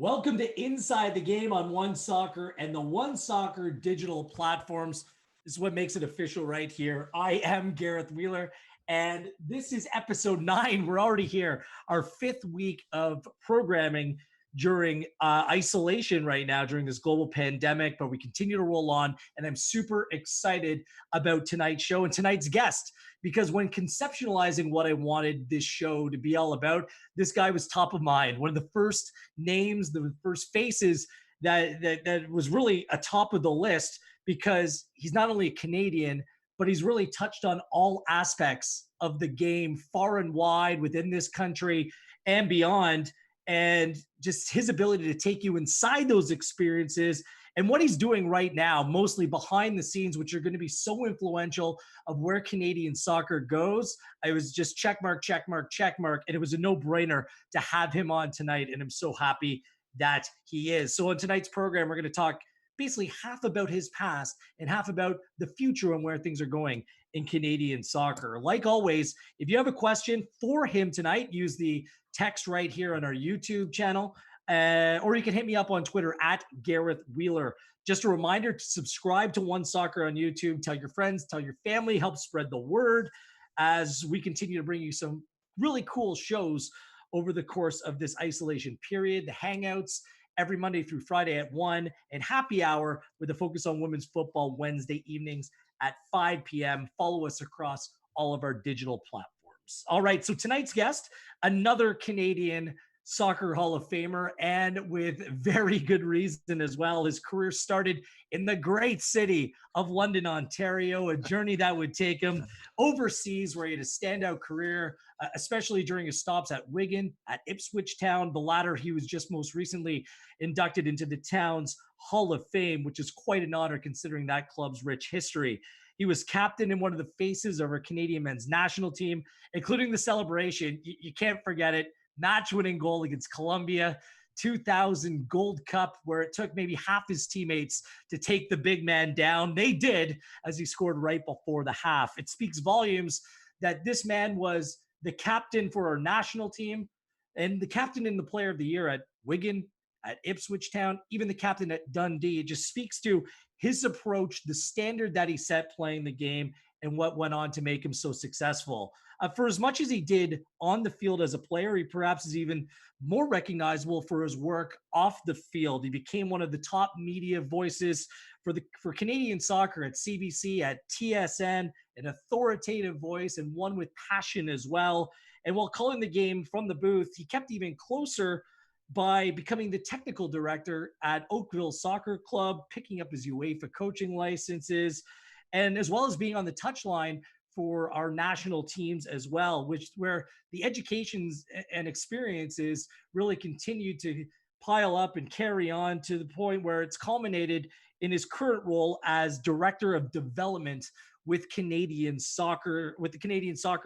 Welcome to Inside the Game on One Soccer and the One Soccer digital platforms. This is what makes it official right here. I am Gareth Wheeler, and this is episode 9. We're already here, our 5th week of programming during isolation right now during this global pandemic, but we continue to roll on, and I'm super excited about tonight's show and tonight's guest, because when conceptualizing what I wanted this show to be all about, this guy was top of mind. One of the first names, the first faces that was really atop of the list, because he's not only a Canadian, but he's really touched on all aspects of the game far and wide within this country and beyond. And just his ability to take you inside those experiences and what he's doing right now, mostly behind the scenes, which are going to be so influential of where Canadian soccer goes. I was just check mark, and it was a no-brainer to have him on tonight, and I'm so happy that he is. So on tonight's program, we're going to talk basically half about his past and half about the future and where things are going in Canadian soccer. Like always, if you have a question for him tonight, use the text right here on our YouTube channel, or you can hit me up on Twitter at Gareth Wheeler. Just a reminder to subscribe to One Soccer on YouTube. Tell your friends, tell your family, help spread the word as we continue to bring you some really cool shows over the course of this isolation period. The Hangouts every Monday through Friday at 1, and Happy Hour with a focus on women's football Wednesday evenings at 5 p.m. Follow us across all of our digital platforms. All right, so tonight's guest, another Canadian Soccer Hall of Famer, and with very good reason as well. His career started in the great city of London, Ontario, a journey that would take him overseas, where he had a standout career, especially during his stops at Wigan, at Ipswich Town. The latter, he was just most recently inducted into the town's Hall of Fame, which is quite an honor considering that club's rich history. He was captain and one of the faces of our Canadian men's national team, including the celebration. You can't forget it. Match-winning goal against Colombia, 2000 Gold Cup, where it took maybe half his teammates to take the big man down. They did, as he scored right before the half. It speaks volumes that this man was the captain for our national team and the captain and the player of the year at Wigan, at Ipswich Town, even the captain at Dundee. It just speaks to his approach, the standard that he set playing the game, and what went on to make him so successful. For as much as he did on the field as a player, he perhaps is even more recognizable for his work off the field. He became one of the top media voices for Canadian soccer at CBC, at TSN, an authoritative voice and one with passion as well. And while calling the game from the booth, he kept even closer by becoming the technical director at Oakville Soccer Club, picking up his UEFA coaching licenses, and as well as being on the touchline for our national teams as well, where the educations and experiences really continue to pile up and carry on to the point where it's culminated in his current role as Director of Development with the Canadian Soccer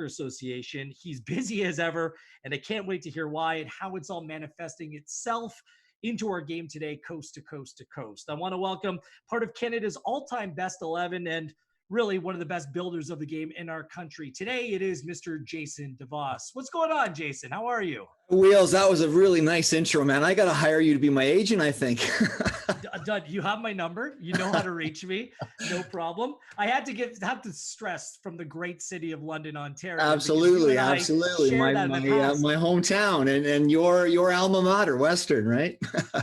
Association. He's busy as ever, and I can't wait to hear why and how it's all manifesting itself into our game today, coast to coast to coast. I want to welcome part of Canada's all-time best 11 and really one of the best builders of the game in our country. Today, it is Mr. Jason Devos. What's going on, Jason? How are you? Wheels, that was a really nice intro, man. I got to hire you to be my agent, I think. Dud, you have my number. You know how to reach me. No problem. I had to stress from the great city of London, Ontario. Absolutely. My hometown and your alma mater, Western, right?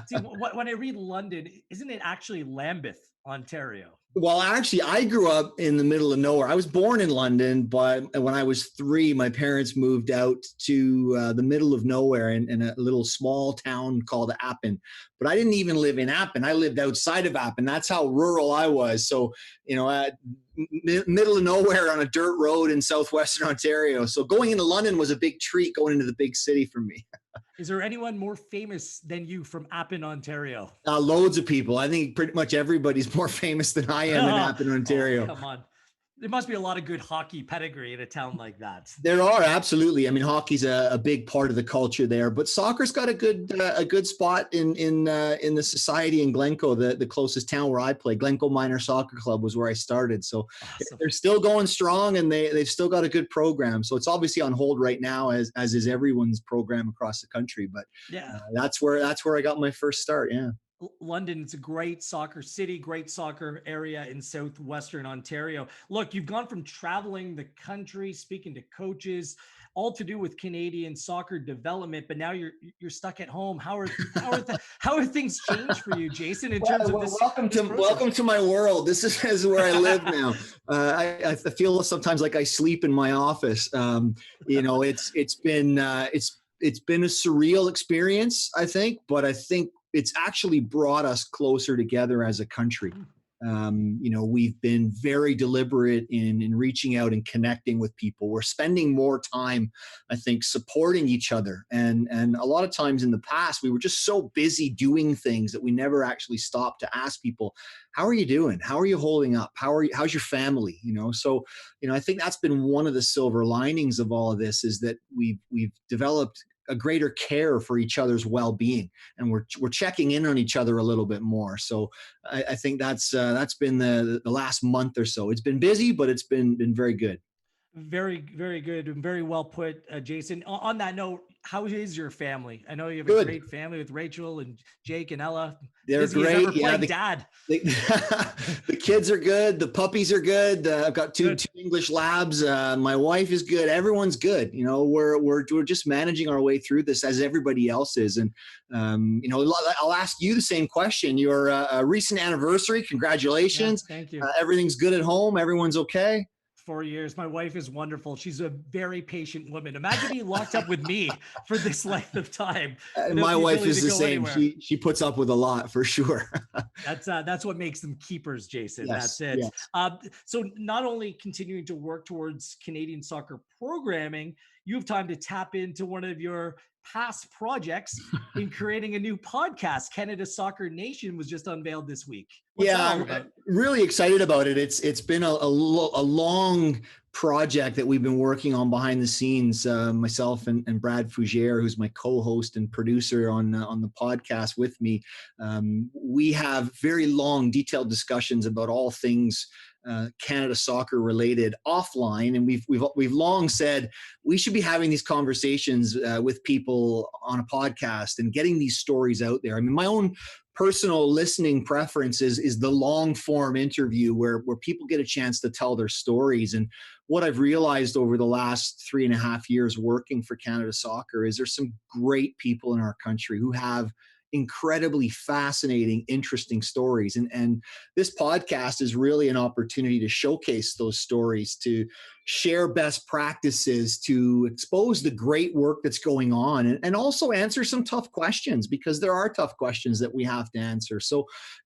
See, when I read London, isn't it actually Lambeth, Ontario? Well, actually, I grew up in the middle of nowhere. I was born in London, but when I was 3, my parents moved out to the middle of nowhere in a little small town called Appin. But I didn't even live in Appin. I lived outside of Appin. That's how rural I was. So, middle of nowhere on a dirt road in southwestern Ontario. So going into London was a big treat, going into the big city for me. Is there anyone more famous than you from Appin, Ontario? Loads of people. I think pretty much everybody's more famous than I am in Appin, Ontario. Oh, come on. There must be a lot of good hockey pedigree in a town like that. There are, absolutely. I mean, hockey's a big part of the culture there, but soccer's got a good spot in the society in Glencoe, the closest town where I play. Glencoe Minor Soccer Club was where I started, so Awesome. they're still going strong, and they've still got a good program. So it's obviously on hold right now, as is everyone's program across the country. But Yeah. that's where I got my first start. Yeah. London, it's a great soccer city, great soccer area in southwestern Ontario. Look, you've gone from traveling the country, speaking to coaches, all to do with Canadian soccer development, but now you're stuck at home. How are things changed for you, Jason, in terms of this? Welcome to my world. This is where I live now. I feel sometimes like I sleep in my office. It's been a surreal experience, I think, but I think it's actually brought us closer together as a country. We've been very deliberate in reaching out and connecting with people. We're spending more time, I think, supporting each other. And a lot of times in the past, we were just so busy doing things that we never actually stopped to ask people, how are you doing? How are you holding up? How's your family? I think that's been one of the silver linings of all of this, is that we've developed a greater care for each other's well-being, and we're checking in on each other a little bit more. So I think that's been the last month or so. It's been busy, but it's been very good. Very, very good and very well put, Jason. On that note, how is your family? I know you have Good. a great family with Rachel and Jake and Ella. They're Busy great. as ever playing dad. The kids are good. The puppies are good. I've got two English labs. My wife is good. Everyone's good. We're just managing our way through this as everybody else is. And I'll ask you the same question. Your recent anniversary. Congratulations. Yeah, thank you. Everything's good at home. Everyone's okay. 4 years. My wife is wonderful. She's a very patient woman. Imagine being locked up with me for this length of time. My wife is the same. She puts up with a lot, for sure. That's what makes them keepers, Jason. Yes, That's it. yes. So not only continuing to work towards Canadian soccer programming, you have time to tap into one of your past projects in creating a new podcast. Canada Soccer Nation was just unveiled this week. What's that all about? I'm really excited about it. It's been a long project that we've been working on behind the scenes. Myself and Brad Fougere, who's my co-host and producer on the podcast with me. We have very long, detailed discussions about all things Canada soccer related offline, and we've long said we should be having these conversations with people on a podcast and getting these stories out there. I mean, my own personal listening preference is the long form interview where people get a chance to tell their stories. And what I've realized over the last 3.5 years working for Canada Soccer is there's some great people in our country who have incredibly fascinating, interesting stories. And this podcast is really an opportunity to showcase those stories, to share best practices, to expose the great work that's going on, and also answer some tough questions, because there are tough questions that we have to answer. So,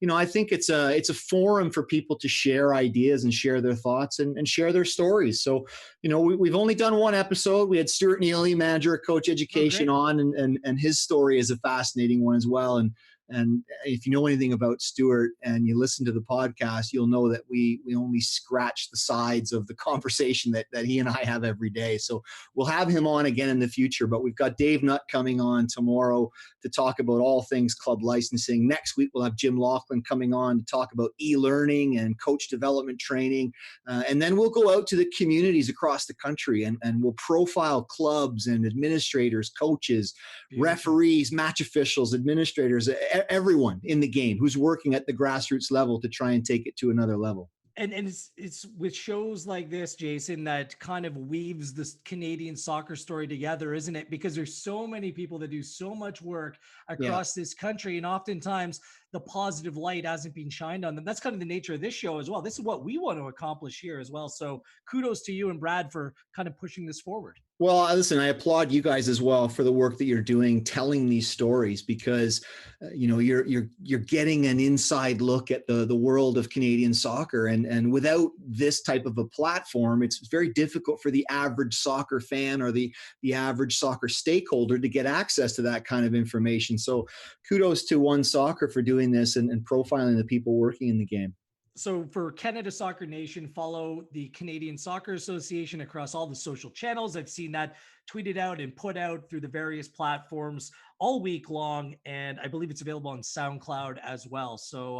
I think it's a forum for people to share ideas and share their thoughts and share their stories. So, we've only done one episode. We had Stuart Neely, manager at Coach Education, on, and his story is a fascinating one as well. And if you know anything about Stuart and you listen to the podcast, you'll know that we only scratch the sides of the conversation that he and I have every day. So we'll have him on again in the future. But we've got Dave Nutt coming on tomorrow to talk about all things club licensing. Next week, we'll have Jim Laughlin coming on to talk about e-learning and coach development training. And then we'll go out to the communities across the country and we'll profile clubs and administrators, coaches, referees, match officials, administrators, everyone in the game who's working at the grassroots level to try and take it to another level. And it's with shows like this, Jason, that kind of weaves this Canadian soccer story together, isn't it? Because there's so many people that do so much work across this country, and oftentimes the positive light hasn't been shined on them. That's kind of the nature of this show as well. This is what we want to accomplish here as well. So kudos to you and Brad for kind of pushing this forward. Well, listen, I applaud you guys as well for the work that you're doing, telling these stories, because you're getting an inside look at the world of Canadian soccer, and without this type of a platform, it's very difficult for the average soccer fan or the average soccer stakeholder to get access to that kind of information. So, kudos to One Soccer for doing this and profiling the people working in the game. So for Canada Soccer Nation, follow the Canadian Soccer Association across all the social channels. I've seen that tweeted out and put out through the various platforms all week long, and I believe it's available on SoundCloud as well. So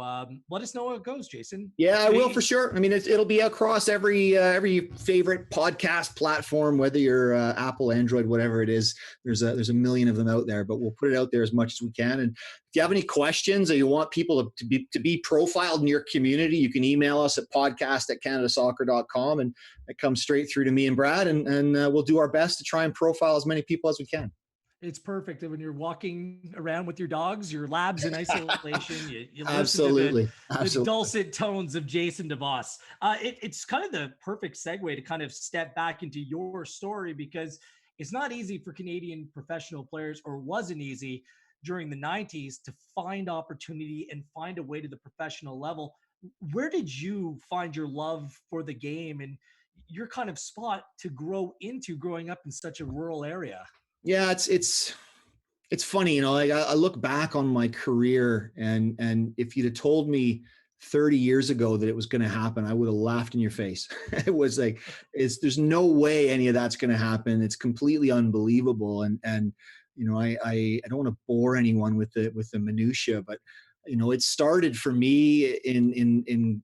let us know how it goes, Jason. Yeah, I will for sure. I mean, it'll be across every favorite podcast platform, whether you're Apple, Android, whatever it is. There's a million of them out there, but we'll put it out there as much as we can. And if you have any questions or you want people to be profiled in your community, you can email us at podcast@canadasoccer.com, and it comes straight through to me and Brad, and we'll do our best to try and profile as many people as we can. It's perfect. And when you're walking around with your dogs, your labs in isolation, you listen Absolutely. to the dulcet tones of Jason Devos. It's kind of the perfect segue to kind of step back into your story, because it's not easy for Canadian professional players, or wasn't easy during the 90s, to find opportunity and find a way to the professional level. Where did you find your love for the game and your kind of spot to grow into growing up in such a rural area? Yeah, it's funny, like I look back on my career, and if you'd have told me 30 years ago that it was going to happen, I would have laughed in your face. It was like, there's no way any of that's going to happen. It's completely unbelievable. And I don't want to bore anyone with the minutia, but it started for me in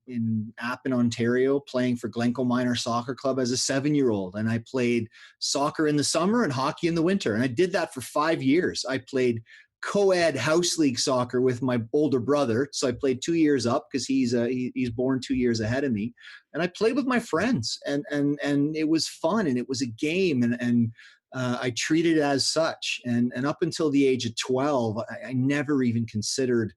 Appin, Ontario, playing for Glencoe Minor Soccer Club as a 7-year-old. And I played soccer in the summer and hockey in the winter. And I did that for 5 years. I played co-ed house league soccer with my older brother. So I played 2 years up because he's born 2 years ahead of me. And I played with my friends, and it was fun, and it was a game, and I treated it as such. And up until the age of 12, I never even considered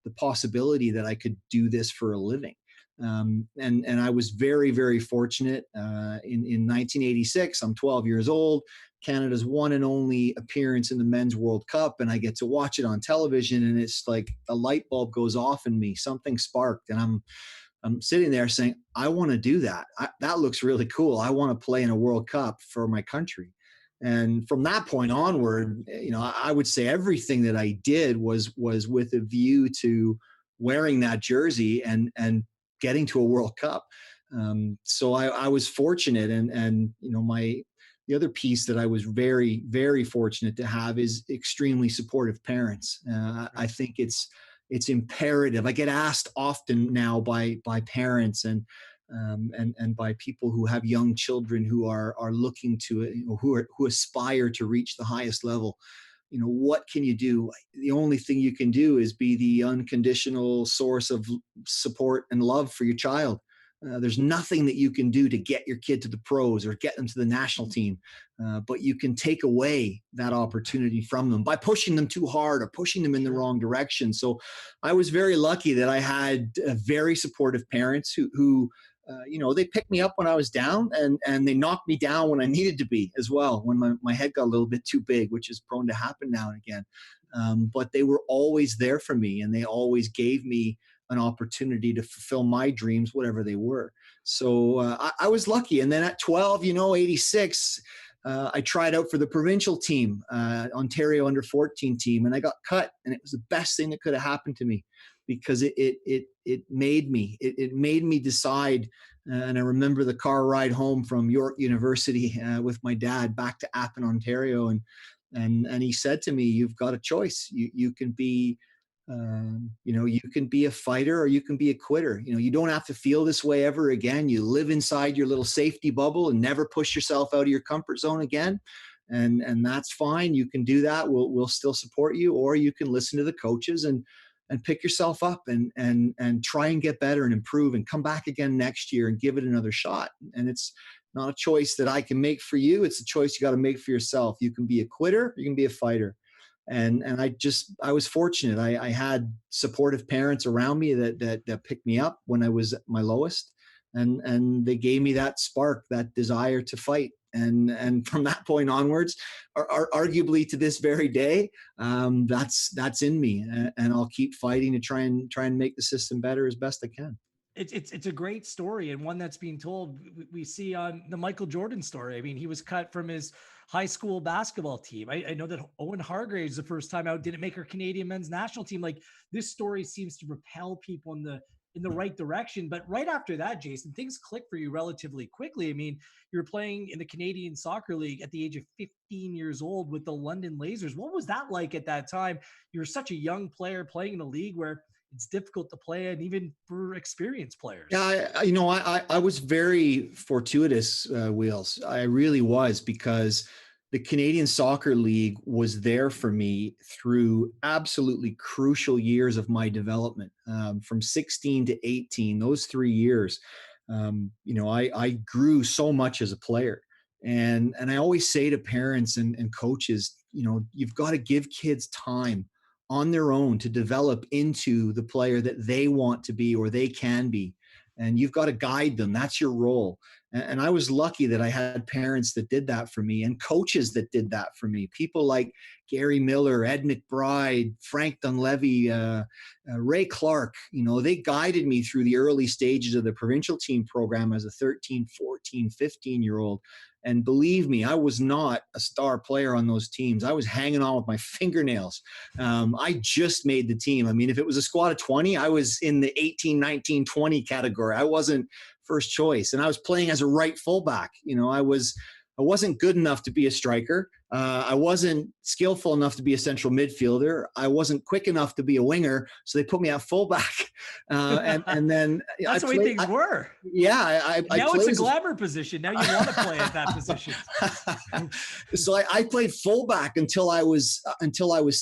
the possibility that I could do this for a living. And I was very, very fortunate. In 1986, I'm 12 years old, Canada's one and only appearance in the Men's World Cup, and I get to watch it on television, and it's like a light bulb goes off in me. Something sparked, and I'm sitting there saying, I want to do that. That looks really cool. I want to play in a World Cup for my country. And from that point onward, I would say everything that I did was with a view to wearing that jersey and getting to a World Cup. So I was fortunate, and the other piece that I was very, very fortunate to have is extremely supportive parents. I think it's imperative. I get asked often now by parents and by people who have young children who are looking to who aspire to reach the highest level. What can you do? The only thing you can do is be the unconditional source of support and love for your child. There's nothing that you can do to get your kid to the pros or get them to the national team, but you can take away that opportunity from them by pushing them too hard or pushing them in the wrong direction. So I was very lucky that I had very supportive parents who they picked me up when I was down, and they knocked me down when I needed to be as well, when my head got a little bit too big, which is prone to happen now and again. But they were always there for me, and they always gave me an opportunity to fulfill my dreams, whatever they were. So I was lucky. And then at 12, 86, I tried out for the provincial team, Ontario under 14 team, and I got cut. And it was the best thing that could have happened to me, because it made me decide. And I remember the car ride home from York University with my dad back to Appin, Ontario, and he said to me, "You've got a choice. You can be." You can be a fighter or you can be a quitter. You don't have to feel this way ever again. You live inside your little safety bubble and never push yourself out of your comfort zone again. And that's fine. You can do that. We'll still support you, or you can listen to the coaches and pick yourself up and try and get better and improve and come back again next year and give it another shot. And it's not a choice that I can make for you. It's a choice you got to make for yourself. You can be a quitter, you can be a fighter. And I was fortunate. I had supportive parents around me that picked me up when I was at my lowest, and they gave me that spark, that desire to fight. And from that point onwards, arguably to this very day, that's in me, and I'll keep fighting to try and make the system better as best I can. It's a great story, and one that's being told. We see on the Michael Jordan story. I mean, he was cut from his high school basketball team. I know that Owen Hargraves, the first time out, didn't make her Canadian men's national team. Like, this story seems to repel people in in the right direction. But right after that, Jason, things clicked for you relatively quickly. I mean, you were playing in the Canadian Soccer League at the age of 15 years old with the London Lasers. What was that like at that time? You were such a young player playing in a league where it's difficult to play, and even for experienced players. Yeah, I was very fortuitous, Wheels. I really was, because the Canadian Soccer League was there for me through absolutely crucial years of my development, from 16 to 18. Those 3 years, I grew so much as a player, and I always say to parents and coaches, you've got to give kids time on their own to develop into the player that they want to be or they can be. And you've got to guide them. That's your role. And I was lucky that I had parents that did that for me, and coaches that did that for me. People like Gary Miller, Ed McBride, Frank Dunleavy, Ray Clark. They guided me through the early stages of the provincial team program as a 13, 14, 15-year-old. And believe me, I was not a star player on those teams. I was hanging on with my fingernails. I just made the team. I mean, if it was a squad of 20, I was in the 18, 19, 20 category. I wasn't first choice. And I was playing as a right fullback. I wasn't good enough to be a striker. I wasn't skillful enough to be a central midfielder. I wasn't quick enough to be a winger, so they put me at fullback. And then that's the way things were. Yeah, now it's a glamour position. Now you want to play at that position. So I played fullback until I was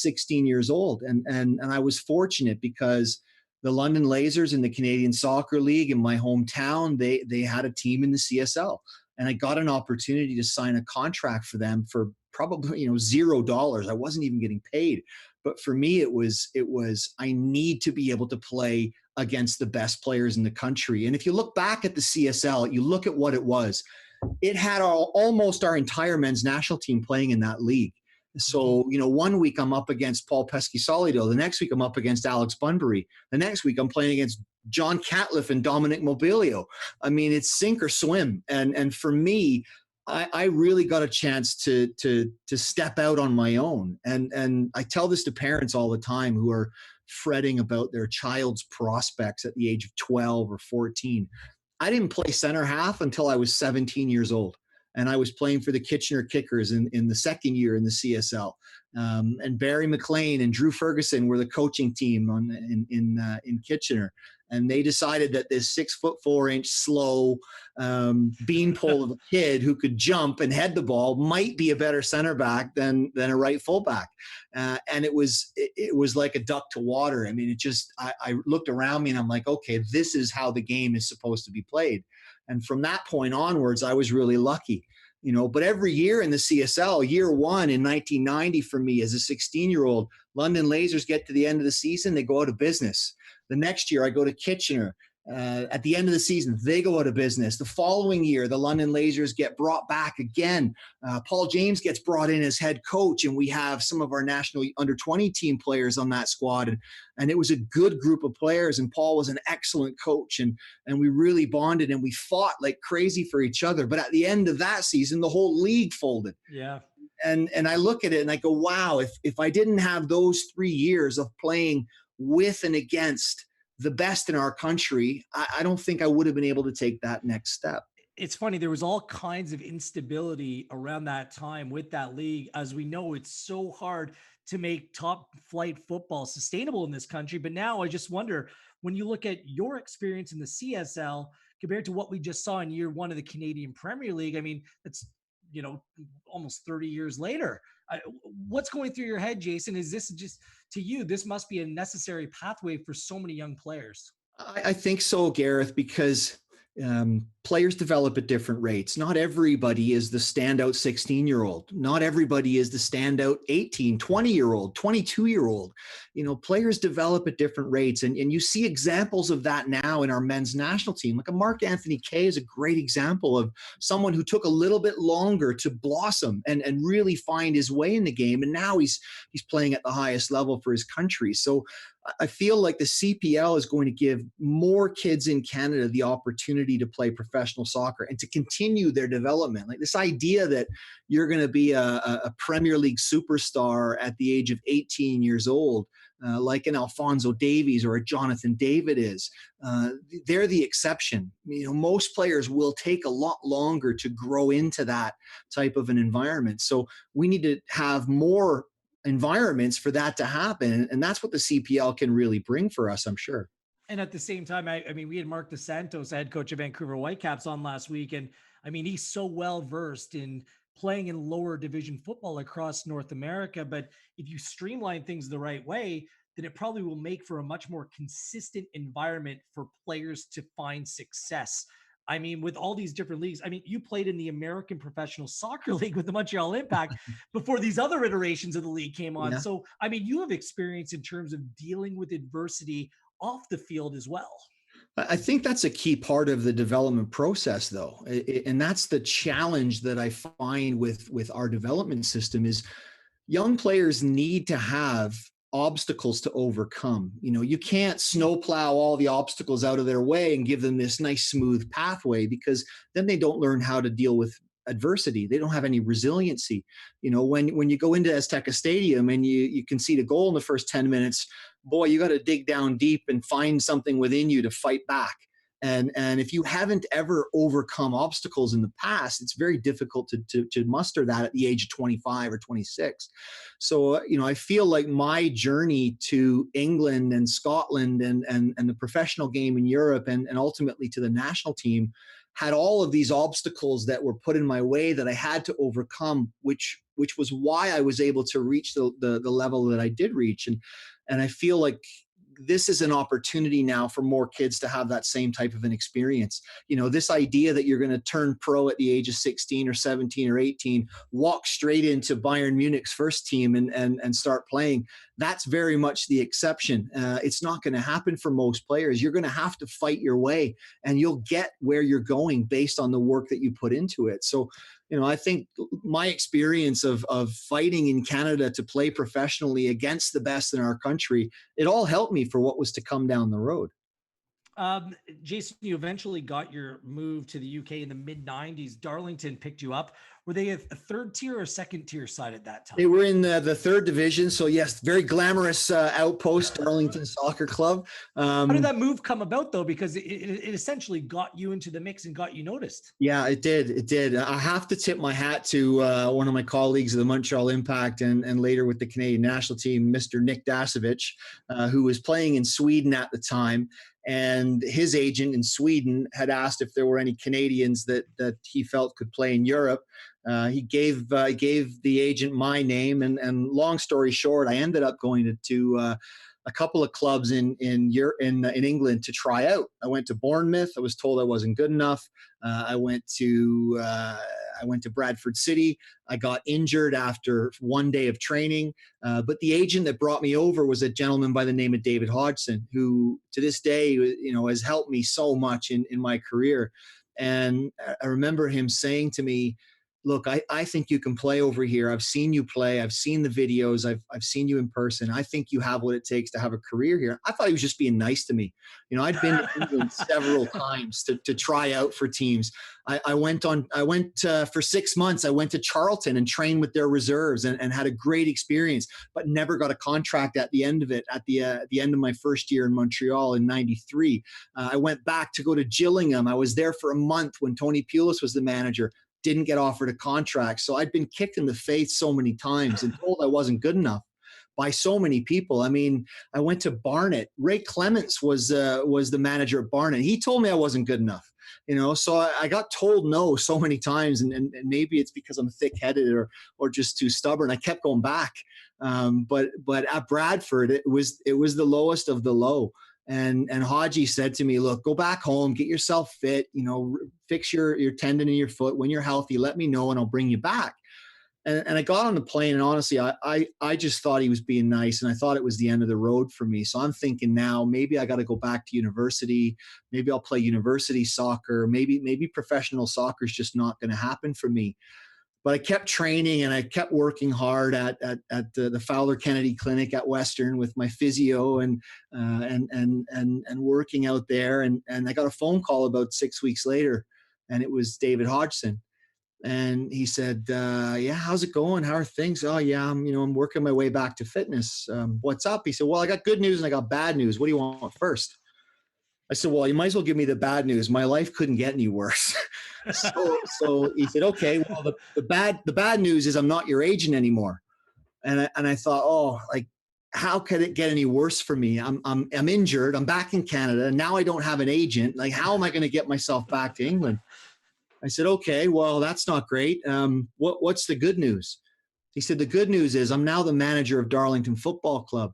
16 years old, and I was fortunate because the London Lasers in the Canadian Soccer League in my hometown, they had a team in the CSL. And I got an opportunity to sign a contract for them for probably, $0. I wasn't even getting paid. But for me, it was, I need to be able to play against the best players in the country. And if you look back at the CSL, you look at what it was, it had almost our entire men's national team playing in that league. So, 1 week I'm up against Paul Pesci-Solido. The next week I'm up against Alex Bunbury. The next week I'm playing against John Catliff and Dominic Mobilio. I mean, it's sink or swim. And for me, I really got a chance to step out on my own. And I tell this to parents all the time who are fretting about their child's prospects at the age of 12 or 14. I didn't play center half until I was 17 years old. And I was playing for the Kitchener Kickers in the second year in the CSL. And Barry McLean and Drew Ferguson were the coaching team in Kitchener. And they decided that this 6'4" slow beanpole of a kid who could jump and head the ball might be a better center back than a right fullback. And it was like a duck to water. I mean, I looked around me and I'm like, okay, this is how the game is supposed to be played. And from that point onwards, I was really lucky. But every year in the CSL, year one in 1990 for me as a 16-year-old, London Lasers get to the end of the season, they go out of business. The next year I go to Kitchener. At the end of the season, they go out of business. The following year, the London Lasers get brought back again. Paul James gets brought in as head coach, and we have some of our national under-20 team players on that squad. And it was a good group of players, and Paul was an excellent coach, and we really bonded, and we fought like crazy for each other. But at the end of that season, the whole league folded. Yeah. And I look at it and I go, wow, if I didn't have those 3 years of playing with and against the best in our country, I don't think I would have been able to take that next step. It's funny. There was all kinds of instability around that time with that league. As we know, it's so hard to make top flight football sustainable in this country. But now I just wonder, when you look at your experience in the CSL compared to what we just saw in year one of the Canadian Premier League, I mean, it's, almost 30 years later. What's going through your head, Jason? Is this just, to you, this must be a necessary pathway for so many young players? I think so, Gareth, because players develop at different rates. Not everybody is the standout 16-year-old. Not everybody is the standout 18, 20-year-old, 22-year-old. Players develop at different rates. And you see examples of that now in our men's national team. Like a Mark Anthony Kaye is a great example of someone who took a little bit longer to blossom and really find his way in the game. And now he's playing at the highest level for his country. So I feel like the CPL is going to give more kids in Canada the opportunity to play professionally professional soccer and to continue their development. Like this idea that you're going to be a Premier League superstar at the age of 18 years old, like an Alphonso Davies or a Jonathan David is, they're the exception. Most players will take a lot longer to grow into that type of an environment. So we need to have more environments for that to happen. And that's what the CPL can really bring for us, I'm sure. And at the same time, I mean, we had Mark DeSantos, head coach of Vancouver Whitecaps, on last week. And I mean, he's so well versed in playing in lower division football across North America. But if you streamline things the right way, then it probably will make for a much more consistent environment for players to find success. I mean, with all these different leagues, I mean, you played in the American Professional Soccer League with the Montreal Impact before these other iterations of the league came on. Yeah. So, I mean, you have experience in terms of dealing with adversity off the field as well. I think that's a key part of the development process, though. And that's the challenge that I find with our development system is young players need to have obstacles to overcome. You can't snowplow all the obstacles out of their way and give them this nice smooth pathway, because then they don't learn how to deal with adversity. They don't have any resiliency. When you go into Azteca Stadium and you concede a goal in the first 10 minutes, boy, you got to dig down deep and find something within you to fight back. And if you haven't ever overcome obstacles in the past, it's very difficult to muster that at the age of 25 or 26. So, I feel like my journey to England and Scotland and the professional game in Europe and ultimately to the national team had all of these obstacles that were put in my way that I had to overcome, which was why I was able to reach the level that I did reach. And I feel like this is an opportunity now for more kids to have that same type of an experience. This idea that you're going to turn pro at the age of 16 or 17 or 18, walk straight into Bayern Munich's first team and start playing. That's very much the exception. It's not going to happen for most players. You're going to have to fight your way, and you'll get where you're going based on the work that you put into it. So, I think my experience of fighting in Canada to play professionally against the best in our country, it all helped me for what was to come down the road. Jason, you eventually got your move to the UK in the mid 90s. Darlington picked you up. Were they a third tier or second tier side at that time? They were in the third division. So yes, very glamorous outpost, Darlington Soccer Club. How did that move come about though? Because it essentially got you into the mix and got you noticed. Yeah, it did. It did. I have to tip my hat to one of my colleagues of the Montreal Impact and later with the Canadian national team, Mr. Nick Dasovic, who was playing in Sweden at the time. And his agent in Sweden had asked if there were any Canadians that he felt could play in Europe. He gave the agent my name, and long story short, I ended up going to a couple of clubs in England to try out. I went to Bournemouth. I was told I wasn't good enough. I went to Bradford City. I got injured after one day of training. But the agent that brought me over was a gentleman by the name of David Hodgson, who to this day, has helped me so much in my career. And I remember him saying to me, look, I think you can play over here. I've seen you play. I've seen the videos. I've seen you in person. I think you have what it takes to have a career here. I thought he was just being nice to me. I'd been to England several times to try out for teams. I went for 6 months. I went to Charlton and trained with their reserves and had a great experience, but never got a contract at the end of it, at the end of my first year in Montreal in '93. I went back to go to Gillingham. I was there for a month when Tony Pulis was the manager. Didn't get offered a contract. So I'd been kicked in the face so many times and told I wasn't good enough by so many people. I mean, I went to Barnet. Ray Clements was the manager at Barnet. He told me I wasn't good enough. So I got told no so many times, and maybe it's because I'm thick-headed or just too stubborn. I kept going back. But at Bradford, it was the lowest of the low. And Haji said to me, look, go back home, get yourself fit, fix your tendon in your foot. When you're healthy, let me know and I'll bring you back. And I got on the plane, and honestly, I just thought he was being nice, and I thought it was the end of the road for me. So I'm thinking now, maybe I got to go back to university. Maybe I'll play university soccer. Maybe professional soccer is just not going to happen for me. But I kept training and I kept working hard at the Fowler Kennedy Clinic at Western with my physio and working out there. And I got a phone call about 6 weeks later and it was David Hodgson. And he said, yeah, how's it going? How are things? Oh yeah, I'm working my way back to fitness. What's up? He said, well, I got good news and I got bad news. What do you want first? I said, well, you might as well give me the bad news. My life couldn't get any worse. So he said, okay, well, the bad news is I'm not your agent anymore. And I thought, oh, like, how could it get any worse for me? I'm injured. I'm back in Canada. Now I don't have an agent. Like, how am I going to get myself back to England? I said, okay, well, that's not great. What's the good news? He said, the good news is I'm now the manager of Darlington Football Club.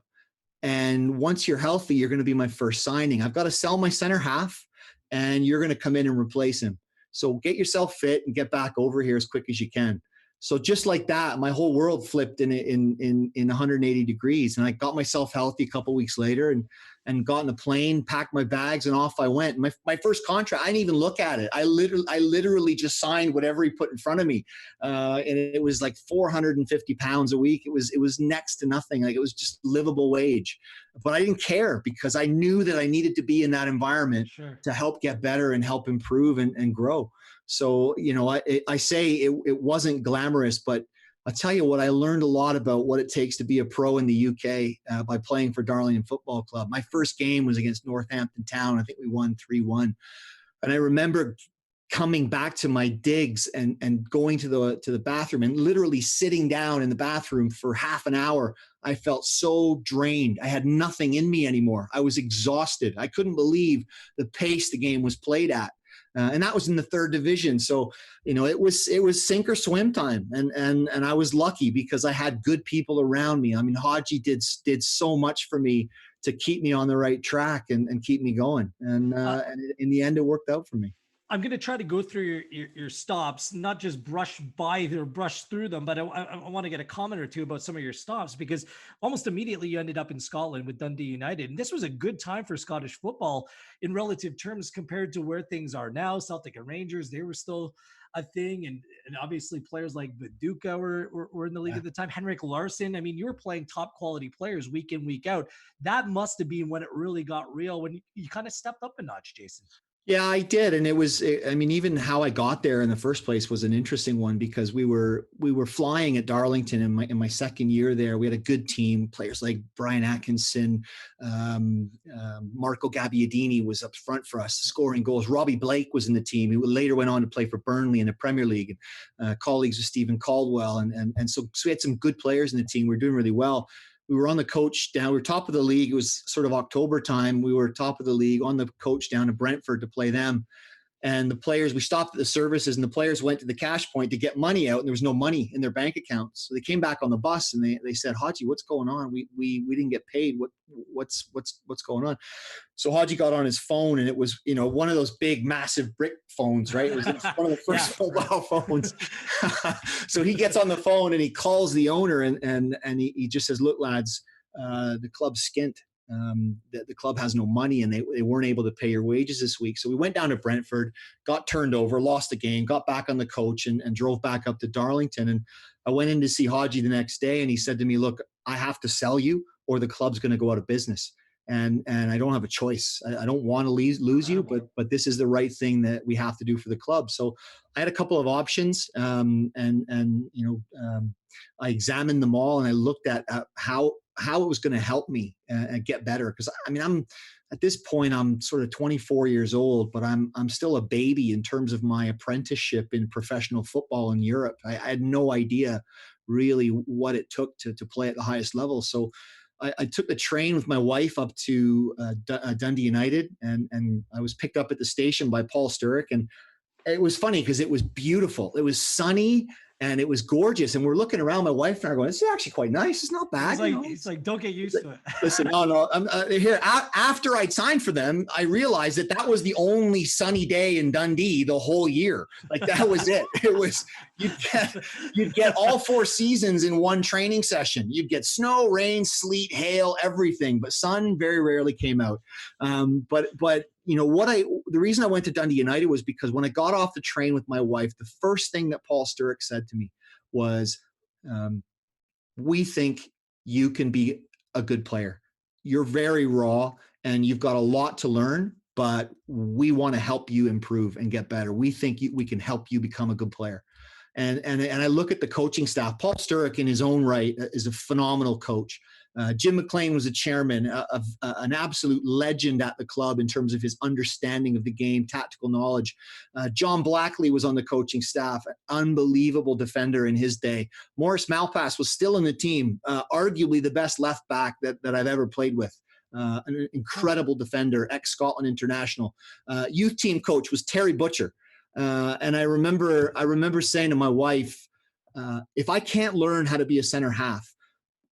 And once you're healthy, you're going to be my first signing. I've got to sell my center half, and you're going to come in and replace him. So get yourself fit and get back over here as quick as you can. So just like that, my whole world flipped in 180 degrees, and I got myself healthy a couple of weeks later, and got in the plane, packed my bags, and off I went. My first contract, I didn't even look at it. I literally just signed whatever he put in front of me, and it was like £450 a week. It was next to nothing. Like, it was just livable wage, but I didn't care because I knew that I needed to be in that environment to help get better and help improve and grow. So, I say it wasn't glamorous, but I'll tell you what, I learned a lot about what it takes to be a pro in the UK by playing for Darlington Football Club. My first game was against Northampton Town. I think we won 3-1. And I remember coming back to my digs and going to the bathroom and literally sitting down in the bathroom for half an hour. I felt so drained. I had nothing in me anymore. I was exhausted. I couldn't believe the pace the game was played at. And that was in the third division. So, it was sink or swim time. And I was lucky because I had good people around me. I mean, Haji did so much for me to keep me on the right track and keep me going. And in the end, it worked out for me. I'm going to try to go through your stops, not just brush through them, but I want to get a comment or two about some of your stops, because almost immediately you ended up in Scotland with Dundee United. And this was a good time for Scottish football in relative terms compared to where things are now. Celtic and Rangers, they were still a thing. And obviously players like Viduka were in the league at the time. Henrik Larsson. I mean, you were playing top quality players week in, week out. That must have been when it really got real, when you kind of stepped up a notch, Jason. Yeah, I did. And even how I got there in the first place was an interesting one, because we were flying at Darlington in my second year there. We had a good team, players like Brian Atkinson, Marco Gabbiadini was up front for us, scoring goals. Robbie Blake was in the team. He later went on to play for Burnley in the Premier League, colleagues with Stephen Caldwell. And so we had some good players in the team. We were doing really well. We were on the coach down. We were top of the league. It was sort of October time. We were top of the league on the coach down to Brentford to play them. And the players, we stopped at the services, and the players went to the cash point to get money out, and there was no money in their bank accounts. So they came back on the bus and they said, Haji, what's going on? We didn't get paid. What's going on? So Haji got on his phone, and it was, one of those big, massive brick phones, right? It was one of the first mobile phones. So he gets on the phone and he calls the owner, and he just says, look, lads, the club's skint. The club has no money, and they weren't able to pay your wages this week. So we went down to Brentford, got turned over, lost the game, got back on the coach, and drove back up to Darlington. And I went in to see Haji the next day, and he said to me, look, I have to sell you or the club's going to go out of business. And I don't have a choice. I don't want to lose you, but this is the right thing that we have to do for the club. So I had a couple of options, I examined them all, and I looked at how it was going to help me get better. Because I'm at this point, I'm sort of 24 years old, but I'm still a baby in terms of my apprenticeship in professional football in Europe. I had no idea really what it took to play at the highest level. So I took the train with my wife up to Dundee United, and I was picked up at the station by Paul Sturrock. And it was funny because it was beautiful. It was sunny and it was gorgeous. And we're looking around, my wife and I are going, this is actually quite nice. It's not bad. It's like, don't get used to it. Listen, no. Here, after I'd signed for them, I realized that was the only sunny day in Dundee the whole year. Like, that was it. It was, you'd get all 4 seasons in one training session. You'd get snow, rain, sleet, hail, everything, but sun very rarely came out. But the reason I went to Dundee United was because when I got off the train with my wife, the first thing that Paul Sturrock said to me was, we think you can be a good player. You're very raw and you've got a lot to learn, but we want to help you improve and get better. We think we can help you become a good player. And I look at the coaching staff. Paul Sturrock, in his own right, is a phenomenal coach. Jim McLean was a chairman, of an absolute legend at the club in terms of his understanding of the game, tactical knowledge. John Blackley was on the coaching staff, an unbelievable defender in his day. Maurice Malpass was still in the team, arguably the best left back that I've ever played with. An incredible defender, ex-Scotland international. Youth team coach was Terry Butcher. And I remember saying to my wife, if I can't learn how to be a center half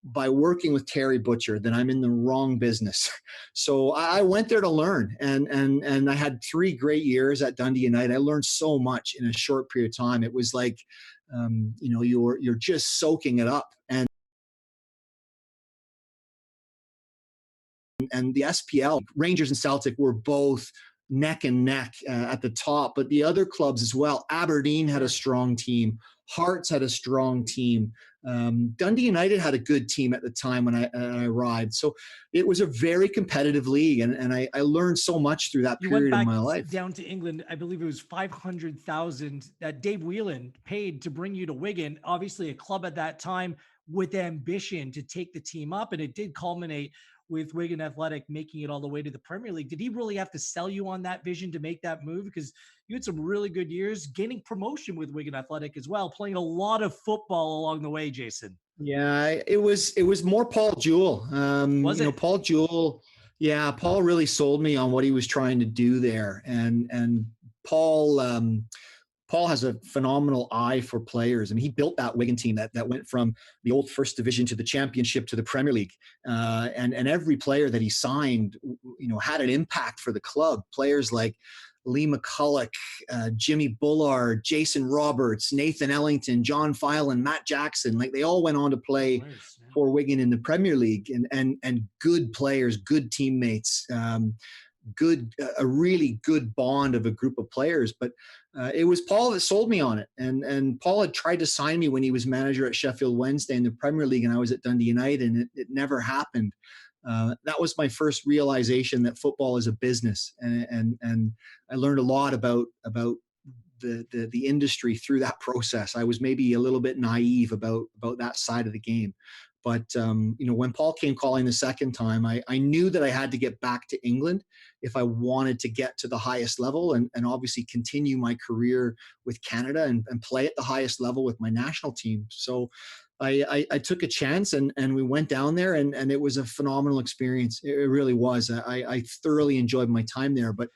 by working with Terry Butcher, then I'm in the wrong business. So I went there to learn, and I had 3 great years at Dundee United. I learned so much in a short period of time. It was like, you're just soaking it up. And the SPL, Rangers and Celtic were both neck and neck at the top, but the other clubs as well. Aberdeen had a strong team. Hearts had a strong team. Dundee United had a good team at the time when I arrived. So it was a very competitive league, and I learned so much through that period of my life. Down to England, I believe it was 500,000 that Dave Whelan paid to bring you to Wigan. Obviously, a club at that time with ambition to take the team up, and it did culminate with Wigan Athletic making it all the way to the Premier League. Did he really have to sell you on that vision to make that move? Because you had some really good years, gaining promotion with Wigan Athletic as well, playing a lot of football along the way, Jason. Yeah, it was more Paul Jewell. Paul Jewell. Yeah, Paul really sold me on what he was trying to do there, and Paul has a phenomenal eye for players. I mean, he built that Wigan team that went from the old First Division to the Championship to the Premier League, and every player that he signed, had an impact for the club. Players like Lee McCulloch, Jimmy Bullard, Jason Roberts, Nathan Ellington, John Filan, Matt Jackson, like they all went on to play for Wigan in the Premier League, and good players, good teammates, a really good bond of a group of players. But it was Paul that sold me on it. And Paul had tried to sign me when he was manager at Sheffield Wednesday in the Premier League, and I was at Dundee United, and it never happened. That was my first realization that football is a business, and I learned a lot about the industry through that process. I was maybe a little bit naive about that side of the game. But, when Paul came calling the second time, I knew that I had to get back to England if I wanted to get to the highest level and obviously continue my career with Canada and play at the highest level with my national team. So I took a chance and we went down there, and it was a phenomenal experience. It really was. I thoroughly enjoyed my time there. But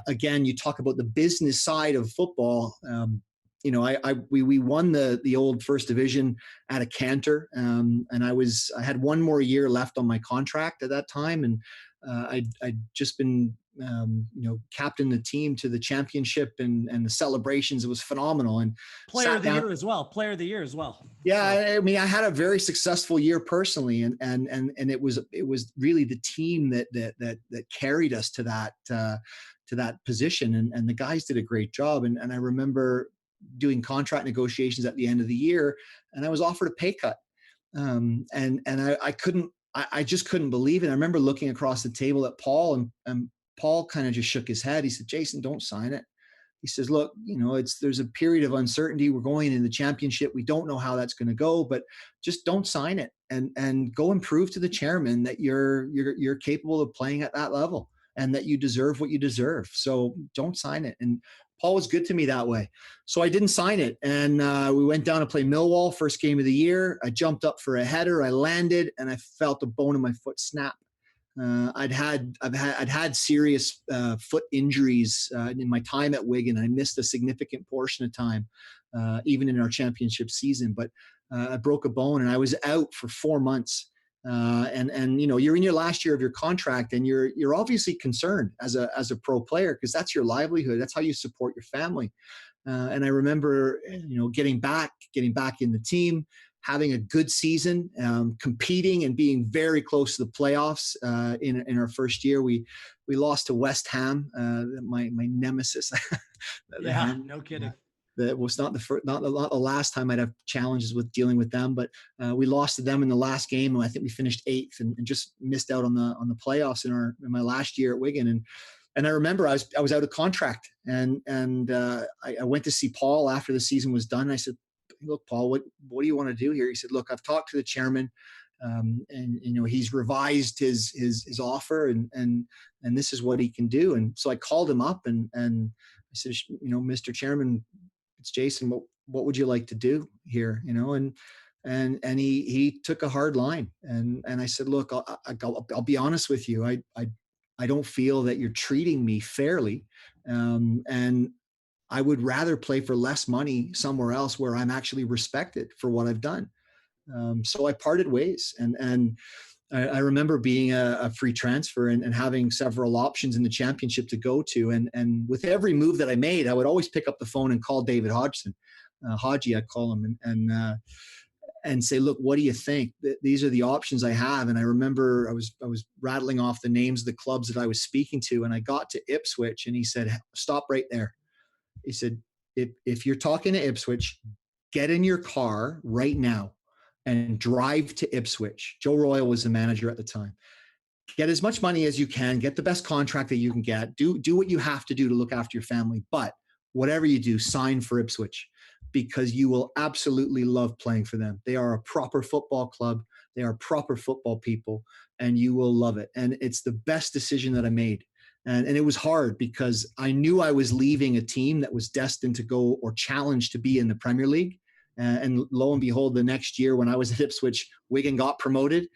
again, you talk about the business side of football. We won the old First Division at a canter, and I had 1 more year left on my contract at that time, and I'd just been captain the team to the championship and the celebrations. It was phenomenal. And player of the year as well. Yeah, so. I mean, I had a very successful year personally, and it was really the team that carried us to that position, and the guys did a great job. And I remember doing contract negotiations at the end of the year, and I was offered a pay cut. And I just couldn't believe it. I remember looking across the table at Paul, and Paul kind of just shook his head. He said, "Jason, don't sign it." He says, "Look, there's a period of uncertainty. We're going in the championship. We don't know how that's going to go, but just don't sign it, and go and prove to the chairman that you're capable of playing at that level and that you deserve what you deserve. So don't sign it." And Paul was good to me that way. So I didn't sign it. And we went down to play Millwall, first game of the year. I jumped up for a header. I landed, and I felt the bone in my foot snap. I'd had serious foot injuries in my time at Wigan. I missed a significant portion of time, even in our championship season. But I broke a bone, and I was out for 4 months. And you're in your last year of your contract, and you're obviously concerned as a pro player, because that's your livelihood. That's how you support your family. And I remember, getting back in the team, having a good season, competing and being very close to the playoffs. In our first year, we lost to West Ham, my nemesis. Yeah, no kidding. That was not the last time I'd have challenges with dealing with them, but we lost to them in the last game, and I think we finished 8th and just missed out on the playoffs in my last year at Wigan. And I remember I was out of contract, and I went to see Paul after the season was done. I said, "Look, Paul, what do you want to do here?" He said, "Look, I've talked to the chairman, and he's revised his offer, and this is what he can do." And so I called him up, and I said, "Mr. Chairman, it's Jason. What would you like to do here?" And he took a hard line, and I said, "Look, I'll be honest with you. I don't feel that you're treating me fairly, and I would rather play for less money somewhere else where I'm actually respected for what I've done." So I parted ways, and I remember being a free transfer and having several options in the championship to go to. And with every move that I made, I would always pick up the phone and call David Hodgson, Hodgie, I'd call him, and say, "Look, what do you think? These are the options I have." And I remember I was rattling off the names of the clubs that I was speaking to, and I got to Ipswich, and he said, "Stop right there." He said, if you're talking to Ipswich, get in your car right now and drive to Ipswich. Joe Royal was the manager at the time. Get as much money as you can, get the best contract that you can get, do what you have to do to look after your family. But whatever you do, sign for Ipswich, because you will absolutely love playing for them. They are a proper football club. They are proper football people, and you will love it. And it's the best decision that I made. And it was hard because I knew I was leaving a team that was destined to go or challenge to be in the Premier League. And lo and behold, the next year when I was at Ipswich, Wigan got promoted.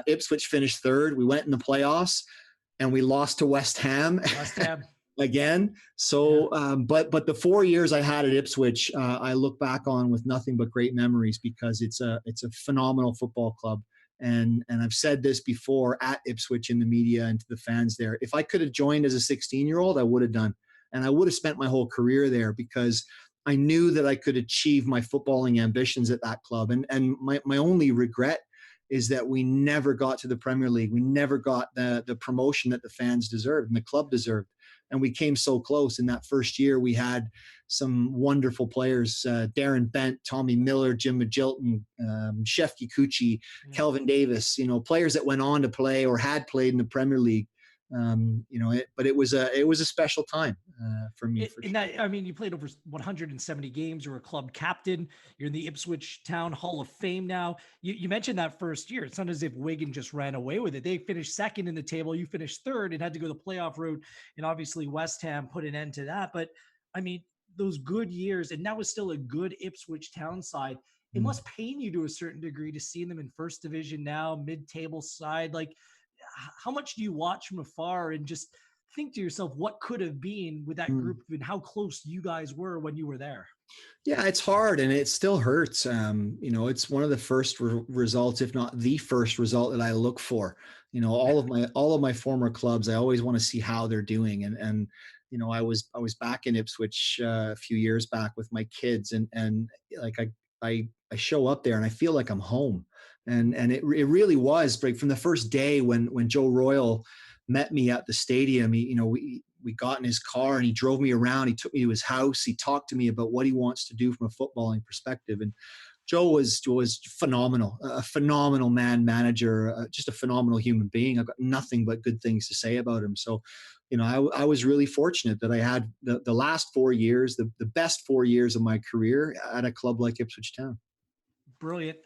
Ipswich finished third. We went in the playoffs, and we lost to West Ham. West Ham. Again. So, but the 4 years I had at Ipswich, I look back on with nothing but great memories, because it's a phenomenal football club. And I've said this before at Ipswich in the media and to the fans there. If I could have joined as a 16-year-old, I would have done. And I would have spent my whole career there, because I knew that I could achieve my footballing ambitions at that club. And my only regret is that we never got to the Premier League. We never got the promotion that the fans deserved and the club deserved. And we came so close. In that first year, we had some wonderful players, Darren Bent, Tommy Miller, Jim Magilton, Chef Kikuchi, Kelvin Davis, players that went on to play or had played in the Premier League. But it was a special time for me. You played over 170 games. You're a club captain. You're in the Ipswich Town Hall of Fame now. You mentioned that first year. It's not as if Wigan just ran away with it. They finished second in the table. You finished third and had to go the playoff route. And obviously West Ham put an end to that. But those good years, and that was still a good Ipswich Town side. It must pain you to a certain degree to see them in first division now, mid-table side. Like, how much do you watch from afar and just think to yourself what could have been with that group and how close you guys were when you were there? Yeah, it's hard, and it still hurts. It's one of the first results, if not the first result, that I look for. All of my former clubs, I always want to see how they're doing. And I was back in Ipswich a few years back with my kids, and like I show up there and I feel like I'm home. And it really was, like, from the first day when Joe Royal met me at the stadium. We got in his car and he drove me around. He took me to his house. He talked to me about what he wants to do from a footballing perspective. And Joe was phenomenal, a phenomenal manager, just a phenomenal human being. I've got nothing but good things to say about him. So, I was really fortunate that I had the last 4 years, the best 4 years of my career at a club like Ipswich Town. Brilliant.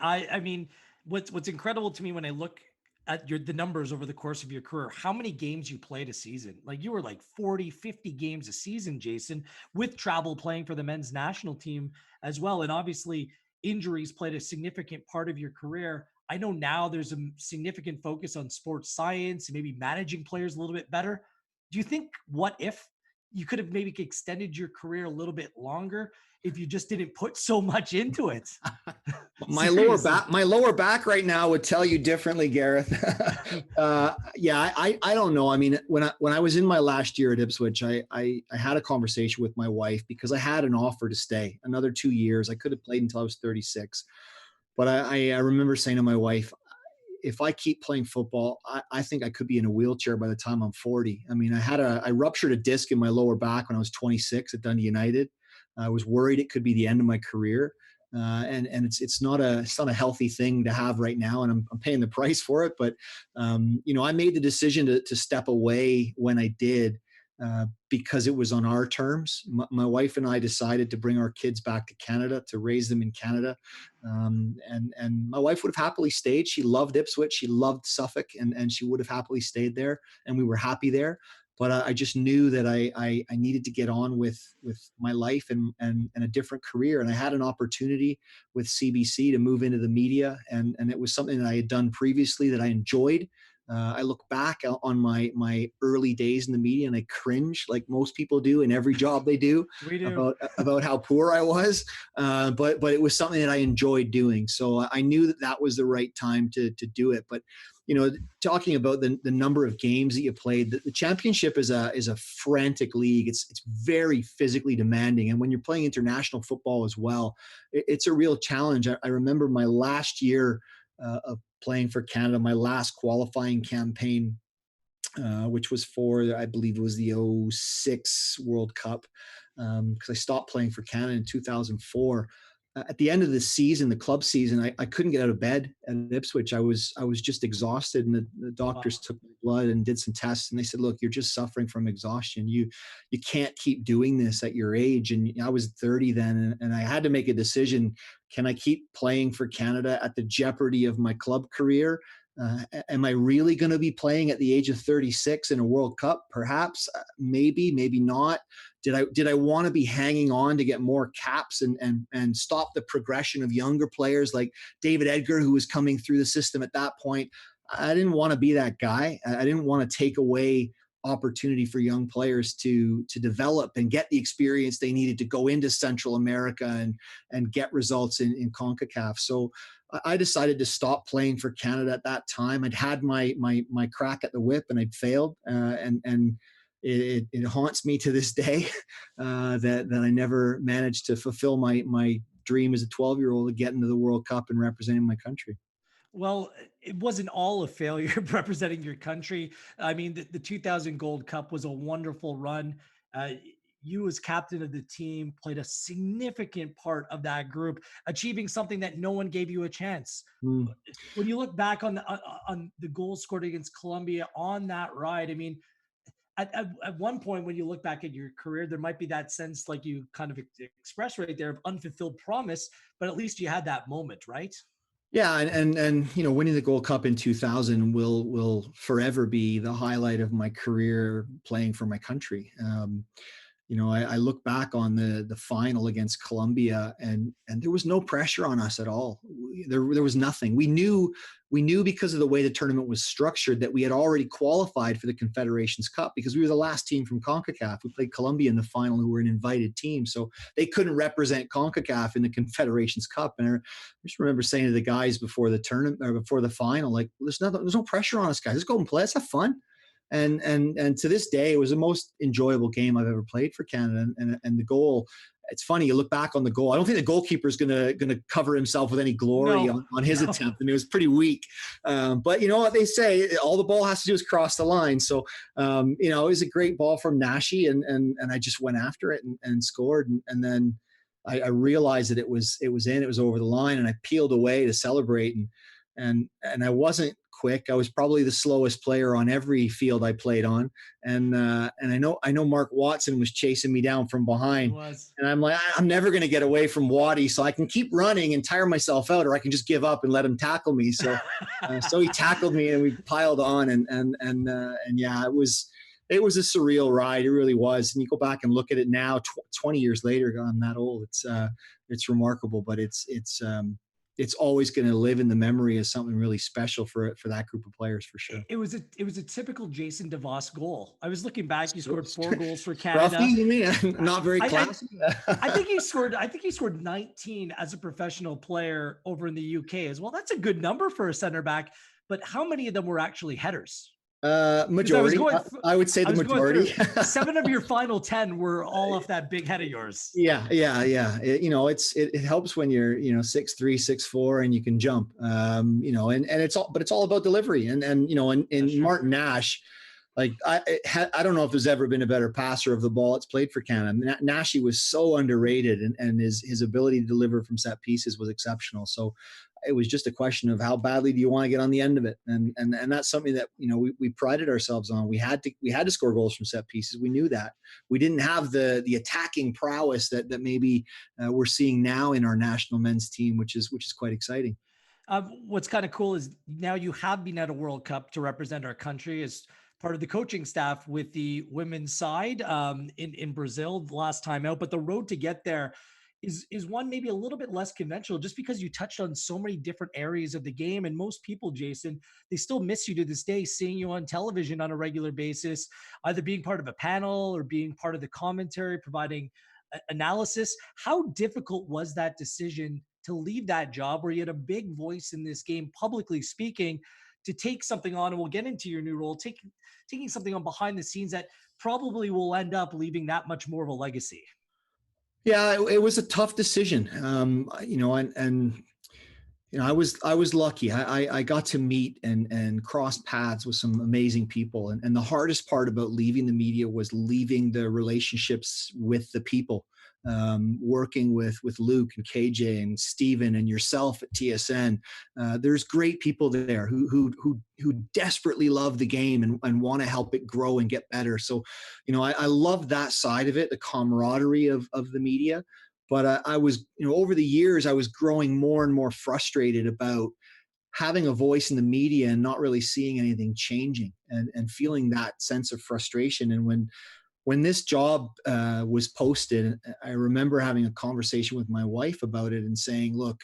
What's incredible to me when I look at the numbers over the course of your career, how many games you played a season. Like, you were like 40, 50 games a season, Jason, with travel playing for the men's national team as well. And obviously injuries played a significant part of your career. I know now there's a significant focus on sports science and maybe managing players a little bit better. Do you think, what if you could have maybe extended your career a little bit longer if you just didn't put so much into it? My lower back right now would tell you differently, Gareth. I don't know. When I was in my last year at Ipswich, I had a conversation with my wife, because I had an offer to stay another 2 years. I could have played until I was 36. But I remember saying to my wife, if I keep playing football, I think I could be in a wheelchair by the time I'm 40. I ruptured a disc in my lower back when I was 26 at Dundee United. I was worried it could be the end of my career. And it's not a healthy thing to have right now. And I'm paying the price for it. But, I made the decision to step away when I did. because it was on our terms. My wife and I decided to bring our kids back to Canada, to raise them in Canada. And my wife would have happily stayed. She loved Ipswich. She loved Suffolk, and she would have happily stayed there. And we were happy there. But I just knew that I needed to get on with my life and a different career. And I had an opportunity with CBC to move into the media. And it was something that I had done previously that I enjoyed. I look back on my early days in the media and I cringe, like most people do in every job they do, We do. about how poor I was. But it was something that I enjoyed doing. So I knew that was the right time to do it. But talking about the number of games that you played, the championship is a frantic league. It's very physically demanding, and when you're playing international football as well, it's a real challenge. I remember my last year of playing for Canada, my last qualifying campaign, which was for, I believe it was the '06 World Cup, because I stopped playing for Canada in 2004. At the end of the season, the club season, I couldn't get out of bed at Ipswich. I was just exhausted, and the doctors Wow. took my blood and did some tests, and they said, "Look, you're just suffering from exhaustion. You can't keep doing this at your age." And I was 30 then, and I had to make a decision: can I keep playing for Canada at the jeopardy of my club career? Am I really going to be playing at the age of 36 in a World Cup? Perhaps, maybe, maybe not. Did I want to be hanging on to get more caps and stop the progression of younger players like David Edgar, who was coming through the system at that point? I didn't want to be that guy. I didn't want to take away opportunity for young players to develop and get the experience they needed to go into Central America and get results in CONCACAF. So I decided to stop playing for Canada at that time. I'd had my crack at the whip and I'd failed, and it haunts me to this day that I never managed to fulfill my dream as a 12-year-old to get into the World Cup and representing my country. Well, it wasn't all a failure representing your country. I mean, the 2000 Gold Cup was a wonderful run. Uh, you, as captain of the team, played a significant part of that group, achieving something that no one gave you a chance. Mm. When you look back on the goals scored against Colombia on that ride, I mean, at one point when you look back at your career, there might be that sense, like you kind of expressed right there, of unfulfilled promise, but at least you had that moment, right? Yeah, and winning the Gold Cup in 2000 will forever be the highlight of my career playing for my country. I look back on the final against Colombia, and there was no pressure on us at all. There was nothing. We knew because of the way the tournament was structured that we had already qualified for the Confederations Cup because we were the last team from CONCACAF. We played Colombia in the final, who were an invited team, so they couldn't represent CONCACAF in the Confederations Cup. And I just remember saying to the guys before the tournament or before the final, like, there's no pressure on us, guys. Let's go and play. Let's have fun. And to this day, it was the most enjoyable game I've ever played for Canada. And the goal, it's funny, you look back on the goal. I don't think the goalkeeper is gonna cover himself with any glory No, on his no. attempt. I mean, it was pretty weak. But you know what they say, all the ball has to do is cross the line. So it was a great ball from Nashi, and I just went after it and scored. And then I realized that it was in, it was over the line, and I peeled away to celebrate. And I wasn't quick. I was probably the slowest player on every field I played on. And I know Mark Watson was chasing me down from He behind. was. And I'm like, I'm never going to get away from Waddy, so I can keep running and tire myself out, or I can just give up and let him tackle me. So he tackled me, and we piled on, and yeah, it was a surreal ride. It really was. And you go back and look at it now, 20 years later, I'm that old. It's remarkable, but it's always going to live in the memory as something really special for that group of players, for sure. It was a typical Jason Devos goal. I was looking back. You scored 4 goals for Scruffy, Canada. you mean? Not very I, classy. I think he scored. I think he scored 19 as a professional player over in the UK as well. That's a good number for a center back. But how many of them were actually headers? Majority. I would say the majority. 7 of your final 10 were all off that big head of yours. Yeah. It helps when you're 6'3", 6'4", and you can jump. And it's all about delivery. And Martin Nash, like I don't know if there's ever been a better passer of the ball that's played for Canada. Nashi was so underrated, and his ability to deliver from set pieces was exceptional. So it was just a question of how badly do you want to get on the end of it, and that's something that we prided ourselves on. We had to score goals from set pieces. We knew that we didn't have the attacking prowess that maybe we're seeing now in our national men's team, which is quite exciting. What's kind of cool is now you have been at a World Cup to represent our country as part of the coaching staff with the women's side in Brazil the last time out. But the road to get there is one maybe a little bit less conventional, just because you touched on so many different areas of the game. And most people, Jason, they still miss you to this day, seeing you on television on a regular basis, either being part of a panel or being part of the commentary, providing analysis. How difficult was that decision to leave that job where you had a big voice in this game, publicly speaking, to take something on? And we'll get into your new role, taking something on behind the scenes that probably will end up leaving that much more of a legacy. Yeah, it was a tough decision. And I was lucky. I got to meet and cross paths with some amazing people. And the hardest part about leaving the media was leaving the relationships with the people. Working with Luke and KJ and Steven and yourself at TSN. There's great people there who desperately love the game and want to help it grow and get better. So, I love that side of it, the camaraderie of the media. But I was, over the years, I was growing more and more frustrated about having a voice in the media and not really seeing anything changing, and feeling that sense of frustration. And when this job was posted, I remember having a conversation with my wife about it and saying, look,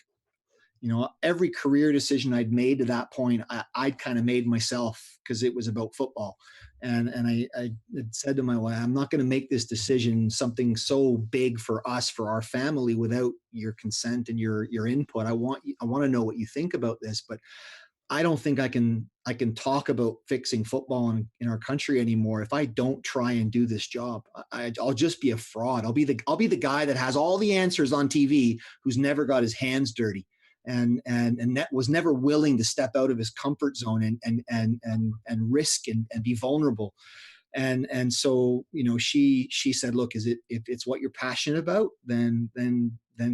every career decision I'd made to that point, I'd kind of made myself, because it was about football. And I had said to my wife, I'm not going to make this decision, something so big for us, for our family, without your consent and your input. I want to know what you think about this, but I don't think I can talk about fixing football in our country anymore if I don't try and do this job. I'll just be a fraud. I'll be the guy that has all the answers on TV, who's never got his hands dirty, and that was never willing to step out of his comfort zone and risk and be vulnerable. And so, she said, look, if it's what you're passionate about, then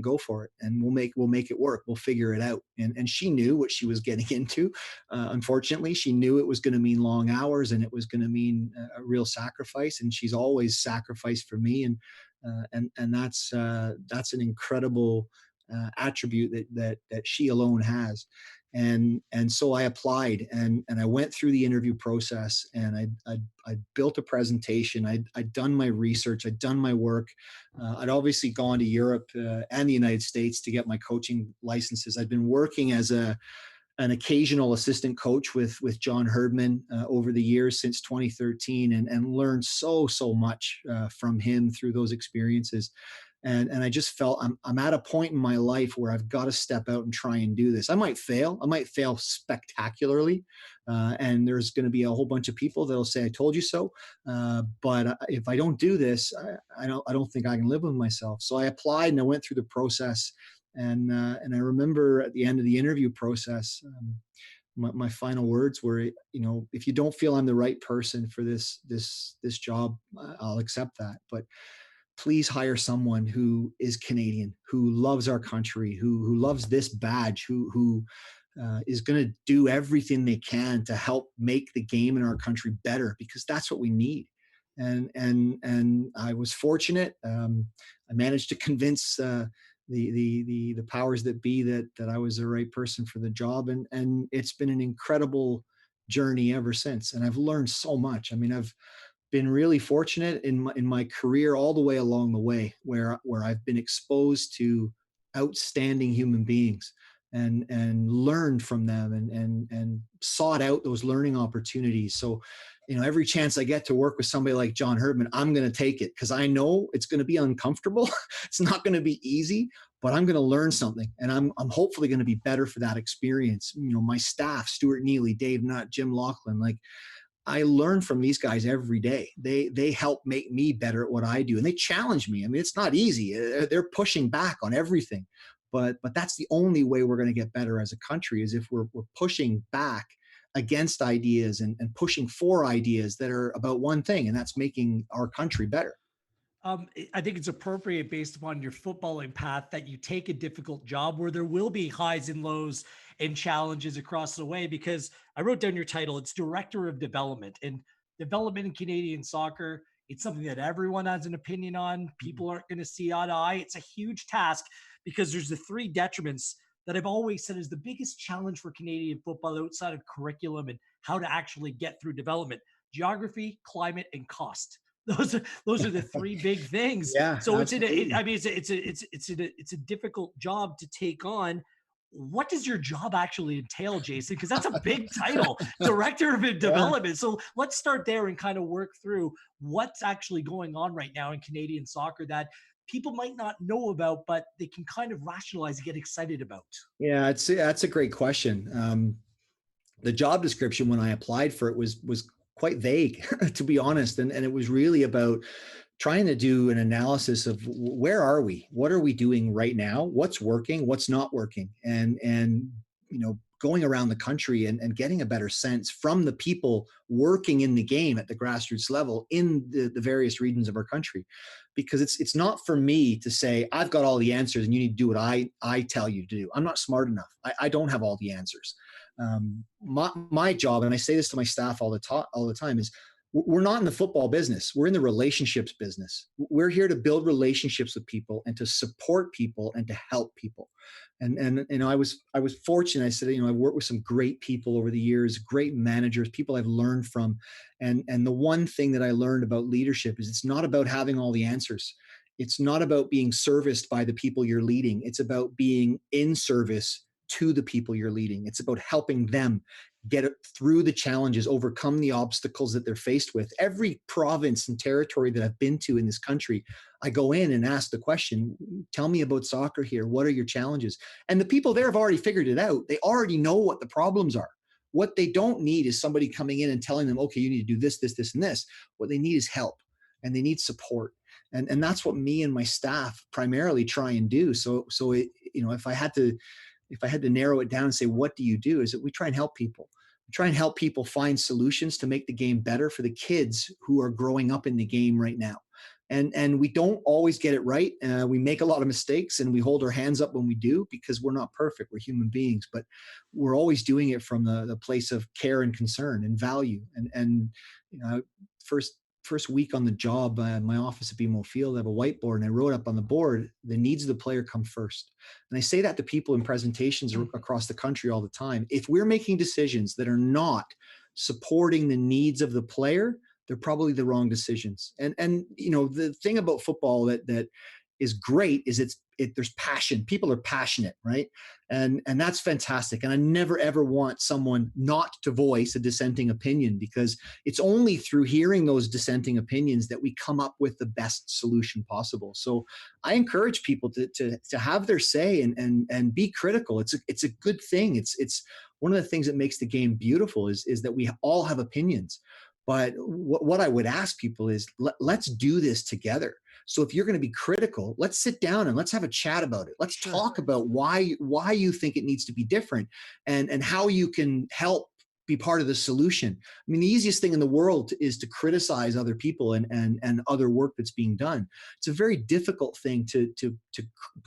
go for it, and we'll make it work. We'll figure it out. And she knew what she was getting into. Unfortunately, she knew it was going to mean long hours, and it was going to mean a real sacrifice. And she's always sacrificed for me. And that's an incredible attribute that she alone has. And so I applied, and I went through the interview process, and I built a presentation. I'd done my research. I'd done my work. I'd obviously gone to Europe and the United States to get my coaching licenses. I'd been working as an occasional assistant coach with John Herdman over the years since 2013, and learned so much from him through those experiences. And I just felt I'm at a point in my life where I've got to step out and try and do this. I might fail spectacularly, and there's going to be a whole bunch of people that'll say I told you so. But if I don't do this, I don't think I can live with myself. So I applied, and I went through the process. And I remember at the end of the interview process, my final words were, if you don't feel I'm the right person for this job, I'll accept that. But please hire someone who is Canadian, who loves our country, who loves this badge, who is going to do everything they can to help make the game in our country better, because that's what we need. And I was fortunate. I managed to convince the powers that be that I was the right person for the job, and it's been an incredible journey ever since. And I've learned so much. I mean, I've been really fortunate in my career all the way along the way, where I've been exposed to outstanding human beings and learned from them and sought out those learning opportunities. So, every chance I get to work with somebody like John Herdman, I'm going to take it, because I know it's going to be uncomfortable. It's not going to be easy, but I'm going to learn something, and I'm hopefully going to be better for that experience. My staff, Stuart Neely, Dave Nutt, Jim Laughlin, like, I learn from these guys every day. They help make me better at what I do, and they challenge me. I mean, it's not easy. They're pushing back on everything, but that's the only way we're going to get better as a country, is if we're pushing back against ideas and pushing for ideas that are about one thing, and that's making our country better. I think it's appropriate based upon your footballing path that you take a difficult job where there will be highs and lows and challenges across the way, because I wrote down your title. It's Director of Development, and development in Canadian soccer. It's something that everyone has an opinion on. People aren't going to see eye to eye. It's a huge task because there's the three detriments that I've always said is the biggest challenge for Canadian football outside of curriculum and how to actually get through development: geography, climate, and cost. Those are the three big things. Yeah, So absolutely. I mean, it's a difficult job to take on. What does your job actually entail, Jason? Because that's a big title, Director of Yeah. Development. So let's start there and kind of work through what's actually going on right now in Canadian soccer that people might not know about, but they can kind of rationalize and get excited about. Yeah, that's a great question. The job description when I applied for it was quite vague, to be honest, and it was really about trying to do an analysis of where are we, what are we doing right now, what's working, what's not working, and going around the country and getting a better sense from the people working in the game at the grassroots level in the various regions of our country, because it's not for me to say I've got all the answers and you need to do what I tell you to do. I'm not smart enough. I don't have all the answers. My job, and I say this to my staff all the time, is we're not in the football business. We're in the relationships business. We're here to build relationships with people and to support people and to help people. And I was fortunate. I said, I've worked with some great people over the years, great managers, people I've learned from. And the one thing that I learned about leadership is it's not about having all the answers. It's not about being serviced by the people you're leading. It's about being in service to the people you're leading. It's about helping them get through the challenges, overcome the obstacles that they're faced with. Every province and territory that I've been to in this country, I go in and ask the question, tell me about soccer here. What are your challenges? And the people there have already figured it out. They already know what the problems are. What they don't need is somebody coming in and telling them, okay, you need to do this, this, this, and this. What they need is help, and they need support. And that's what me and my staff primarily try and do. So if I had to narrow it down and say, what do you do? Is that we try and help people. We try and help people find solutions to make the game better for the kids who are growing up in the game right now. And we don't always get it right. We make a lot of mistakes and we hold our hands up when we do, because we're not perfect. We're human beings, but we're always doing it from the place of care and concern and value. And first week on the job, my office at BMO Field, I have a whiteboard and I wrote up on the board, the needs of the player come first. And I say that to people in presentations across the country all the time. If we're making decisions that are not supporting the needs of the player, they're probably the wrong decisions. And the thing about football that is great is there's passion. People are passionate, right? And that's fantastic. And I never ever want someone not to voice a dissenting opinion, because it's only through hearing those dissenting opinions that we come up with the best solution possible. So I encourage people to have their say and be critical. It's a good thing. It's one of the things that makes the game beautiful is that we all have opinions. But what I would ask people is let's do this together. So if you're going to be critical, let's sit down and let's have a chat about it. Let's talk about why you think it needs to be different and how you can help be part of the solution. I mean, the easiest thing in the world is to criticize other people and other work that's being done. It's a very difficult thing to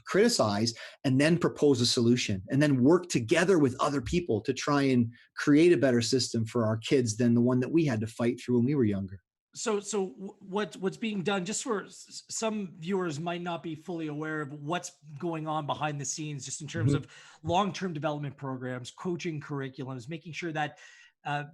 criticize and then propose a solution and then work together with other people to try and create a better system for our kids than the one that we had to fight through when we were younger. So what's being done, just for some viewers might not be fully aware of what's going on behind the scenes, just in terms of long-term development programs, coaching curriculums, making sure that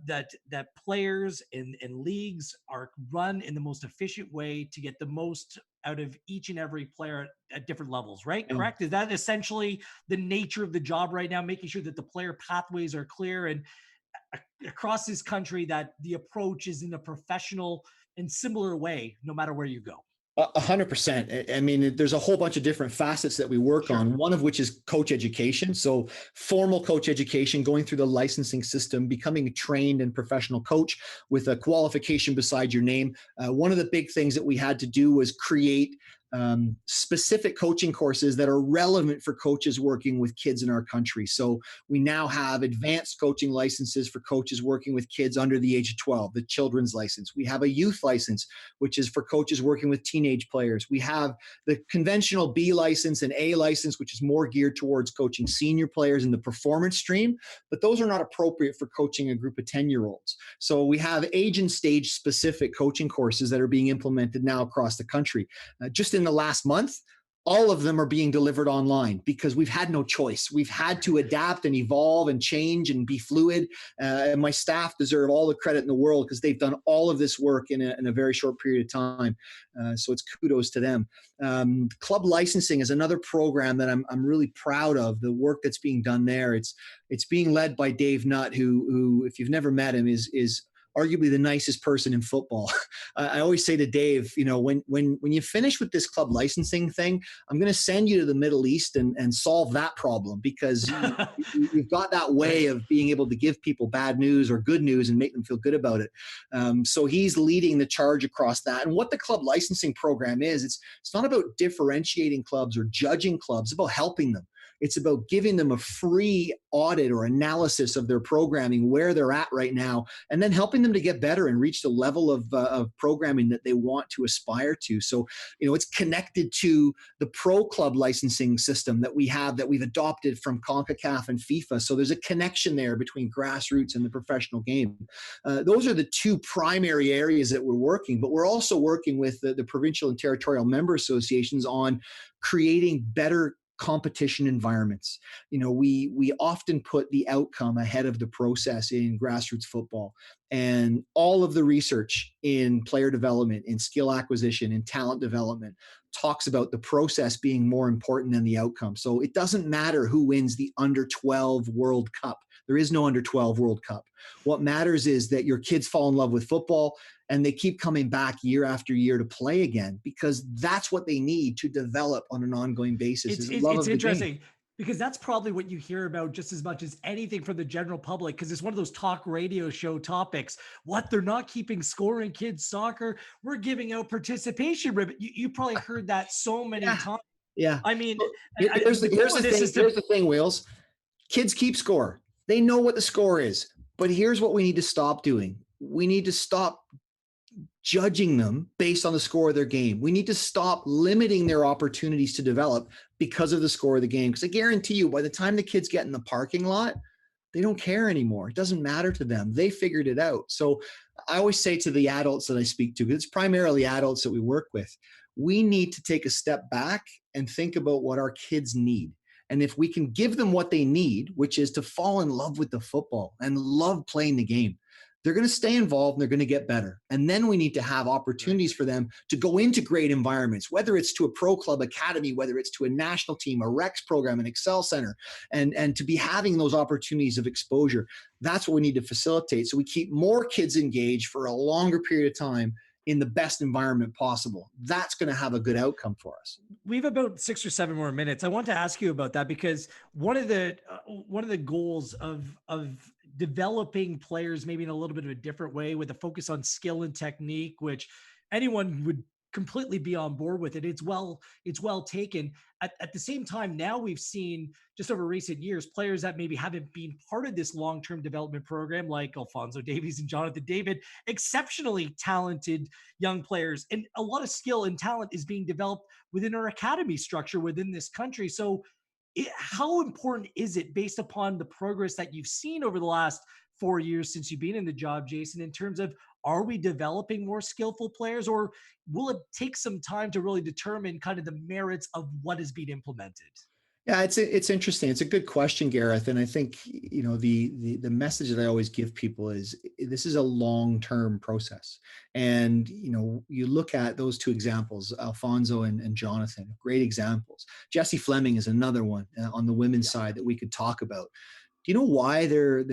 that players and leagues are run in the most efficient way to get the most out of each and every player at different levels, right? Yeah. Correct? Is that essentially the nature of the job right now, making sure that the player pathways are clear and across this country that the approach is in a professional and similar way, no matter where you go? 100%. I mean, there's a whole bunch of different facets that we work on, one of which is coach education. So formal coach education, going through the licensing system, becoming a trained and professional coach with a qualification beside your name. One of the big things that we had to do was create specific coaching courses that are relevant for coaches working with kids in our country. So we now have advanced coaching licenses for coaches working with kids under the age of 12, the children's license. We have a youth license, which is for coaches working with teenage players. We have the conventional B license and A license, which is more geared towards coaching senior players in the performance stream, but those are not appropriate for coaching a group of 10-year-olds. So we have age and stage specific coaching courses that are being implemented now across the country. Just in the last month, all of them are being delivered online because we've had no choice. We've had to adapt and evolve and change and be fluid. And my staff deserve all the credit in the world because they've done all of this work in a very short period of time. So it's kudos to them. Club licensing is another program that I'm really proud of, the work that's being done there. It's being led by Dave Nutt, who if you've never met him, is arguably the nicest person in football. I always say to Dave, when you finish with this club licensing thing, I'm going to send you to the Middle East and solve that problem, because you've got that way of being able to give people bad news or good news and make them feel good about it. So he's leading the charge across that. And what the club licensing program is, it's not about differentiating clubs or judging clubs, it's about helping them. It's about giving them a free audit or analysis of their programming, where they're at right now, and then helping them to get better and reach the level of programming that they want to aspire to. So, it's connected to the pro club licensing system that we've adopted from CONCACAF and FIFA. So there's a connection there between grassroots and the professional game. Those are the two primary areas that we're working, but we're also working with the provincial and territorial member associations on creating better competition environments. We often put the outcome ahead of the process in grassroots football, and all of the research in player development, in skill acquisition, in talent development talks about the process being more important than the outcome. So it doesn't matter who wins the under 12 World Cup. There is no under 12 World Cup. What matters is that your kids fall in love with football and they keep coming back year after year to play again, because that's what they need to develop on an ongoing basis. It's interesting because that's probably what you hear about just as much as anything from the general public, because it's one of those talk radio show topics. What, they're not keeping score in kids soccer? We're giving out participation ribbon. You probably heard that so many times. Yeah. I mean, here's the thing, Wheels. Kids keep score. They know what the score is. But here's what we need to stop doing. We need to stop judging them based on the score of their game. We need to stop limiting their opportunities to develop because of the score of the game. Because I guarantee you, by the time the kids get in the parking lot, they don't care anymore. It doesn't matter to them. They figured it out. So I always say to the adults that I speak to, because it's primarily adults that we work with, we need to take a step back and think about what our kids need. And if we can give them what they need, which is to fall in love with the football and love playing the game, they're going to stay involved and they're going to get better. And then we need to have opportunities for them to go into great environments, whether it's to a pro club academy, whether it's to a national team, a Rex program, an Excel center, and to be having those opportunities of exposure. That's what we need to facilitate. So we keep more kids engaged for a longer period of time in the best environment possible. That's going to have a good outcome for us. We have about 6 or 7 more minutes. I want to ask you about that, because one of the goals of developing players maybe in a little bit of a different way, with a focus on skill and technique, which anyone would completely be on board with it. It's well taken. At the same time, now we've seen just over recent years, players that maybe haven't been part of this long-term development program, like Alphonso Davies and Jonathan David, exceptionally talented young players. And a lot of skill and talent is being developed within our academy structure within this country. So how important is it, based upon the progress that you've seen over the last 4 years since you've been in the job, Jason, in terms of, are we developing more skillful players, or will it take some time to really determine kind of the merits of what is being implemented? Yeah, it's interesting. It's a good question, Gareth. And I think, the message that I always give people is this is a long-term process. And, you look at those two examples, Alfonso and Jonathan, great examples. Jesse Fleming is another one on the women's side that we could talk about. Do you know why they're at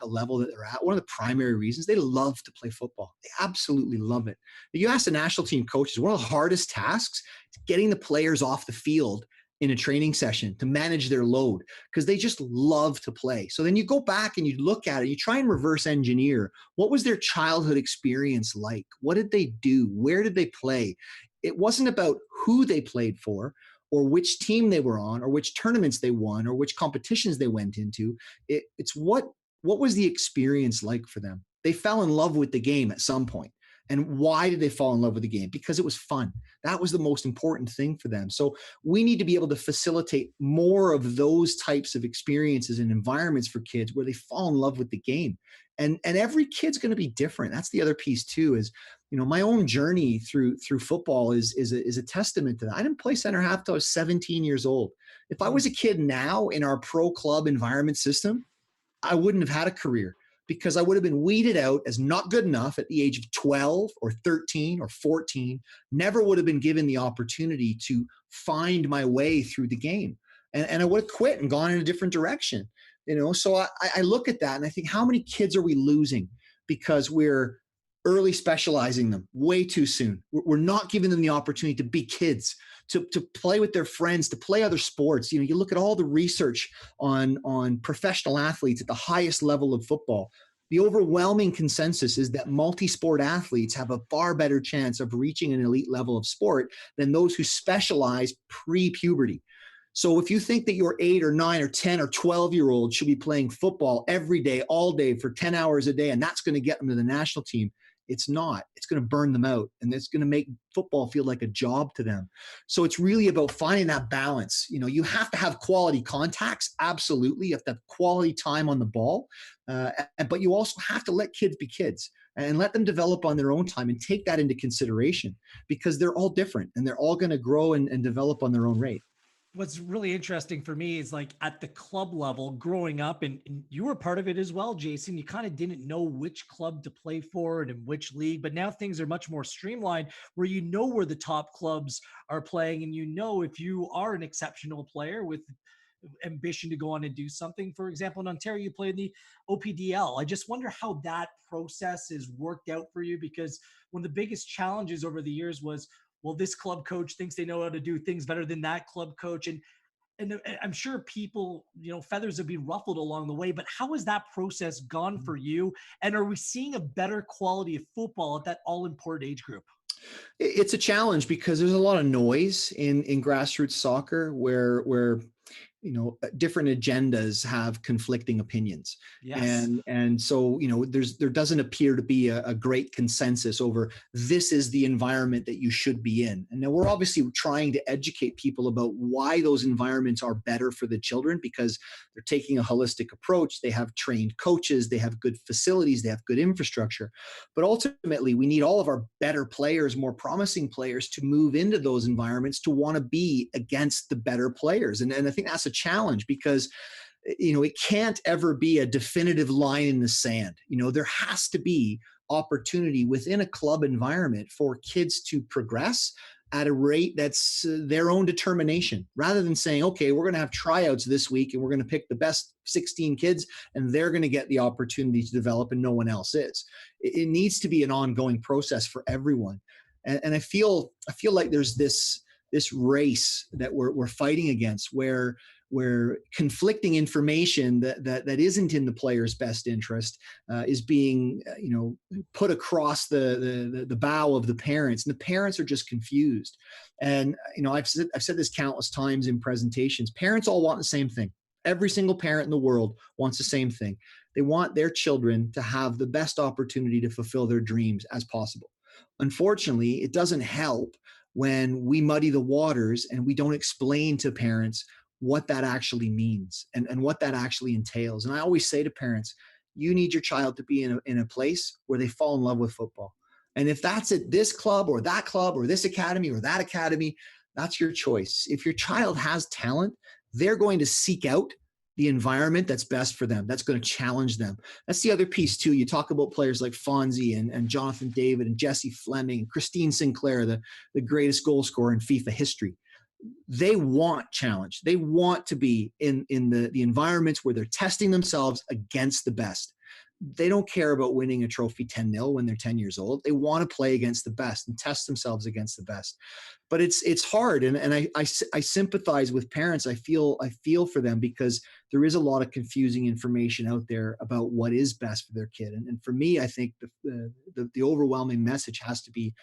the level that they're at? One of the primary reasons, they love to play football. They absolutely love it. You ask the national team coaches, one of the hardest tasks is getting the players off the field in a training session to manage their load because they just love to play. So then you go back and you look at it, you try and reverse engineer. What was their childhood experience like? What did they do? Where did they play? It wasn't about who they played for or which team they were on or which tournaments they won or which competitions they went into. It's what was the experience like for them? They fell in love with the game at some point. And why did they fall in love with the game? Because it was fun. That was the most important thing for them. So we need to be able to facilitate more of those types of experiences and environments for kids where they fall in love with the game. And every kid's going to be different. That's the other piece too, is, my own journey through football is a testament to that. I didn't play center half till I was 17 years old. If I was a kid now in our pro club environment system, I wouldn't have had a career, because I would have been weeded out as not good enough at the age of 12 or 13 or 14, never would have been given the opportunity to find my way through the game. And I would have quit and gone in a different direction. So I look at that and I think, how many kids are we losing because we're early specializing them way too soon? We're not giving them the opportunity to be kids, to play with their friends, to play other sports. You look at all the research on professional athletes at the highest level of football. The overwhelming consensus is that multi-sport athletes have a far better chance of reaching an elite level of sport than those who specialize pre-puberty. So if you think that your 8 or 9 or 10 or 12-year-old should be playing football every day, all day for 10 hours a day, and that's going to get them to the national team, it's not. It's going to burn them out, and it's going to make football feel like a job to them. So it's really about finding that balance. You have to have quality contacts. Absolutely. You have to have quality time on the ball. But you also have to let kids be kids and let them develop on their own time and take that into consideration, because they're all different and they're all going to grow and develop on their own rate. What's really interesting for me is, like, at the club level growing up, and you were part of it as well, Jason, you kind of didn't know which club to play for and in which league, but now things are much more streamlined where where the top clubs are playing. And if you are an exceptional player with ambition to go on and do something. For example, in Ontario, you play in the OPDL. I just wonder how that process is worked out for you, because one of the biggest challenges over the years was, well, this club coach thinks they know how to do things better than that club coach. And I'm sure people, feathers have been ruffled along the way, but how has that process gone for you? And are we seeing a better quality of football at that all important age group? It's a challenge because there's a lot of noise in grassroots soccer where different agendas have conflicting opinions. Yes. And so, there doesn't appear to be a great consensus over this is the environment that you should be in. And now we're obviously trying to educate people about why those environments are better for the children, because they're taking a holistic approach. They have trained coaches, they have good facilities, they have good infrastructure. But ultimately, we need all of our better players, more promising players, to move into those environments, to want to be against the better players. And I think that's a challenge, because it can't ever be a definitive line in the sand. There has to be opportunity within a club environment for kids to progress at a rate that's their own determination, rather than saying, okay, we're going to have tryouts this week and we're going to pick the best 16 kids and they're going to get the opportunity to develop and no one else is. It needs to be an ongoing process for everyone. And I feel like there's this race that we're fighting against, where conflicting information that isn't in the player's best interest is being put across the bow of the parents, and the parents are just confused. And I've said this countless times in presentations. Parents all want the same thing. Every single parent in the world wants the same thing. They want their children to have the best opportunity to fulfill their dreams as possible. Unfortunately, it doesn't help when we muddy the waters and we don't explain to parents what that actually means and what that actually entails. And I always say to parents, you need your child to be in a place where they fall in love with football. And if that's at this club or this academy or that academy, that's your choice. If your child has talent, they're going to seek out the environment that's best for them, that's going to challenge them. That's the other piece too. You talk about players like Fonzie and Jonathan David and Jesse Fleming and Christine Sinclair, the greatest goal scorer in FIFA history. They want challenge. They want to be in the environments where they're testing themselves against the best. They don't care about winning a trophy 10-0 when they're 10 years old. They want to play against the best and test themselves against the best. But it's hard, and I sympathize with parents. I feel for them, because there is a lot of confusing information out there about what is best for their kid. And for me, I think the overwhelming message has to be: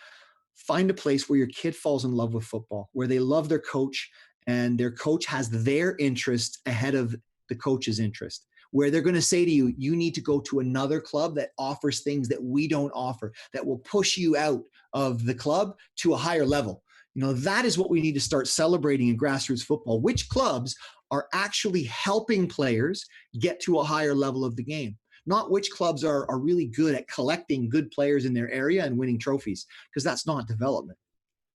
find a place where your kid falls in love with football, where they love their coach, and their coach has their interest ahead of the coach's interest, where they're going to say to you, you need to go to another club that offers things that we don't offer, that will push you out of the club to a higher level. That is what we need to start celebrating in grassroots football. Which clubs are actually helping players get to a higher level of the game? Not which clubs are really good at collecting good players in their area and winning trophies, because that's not development.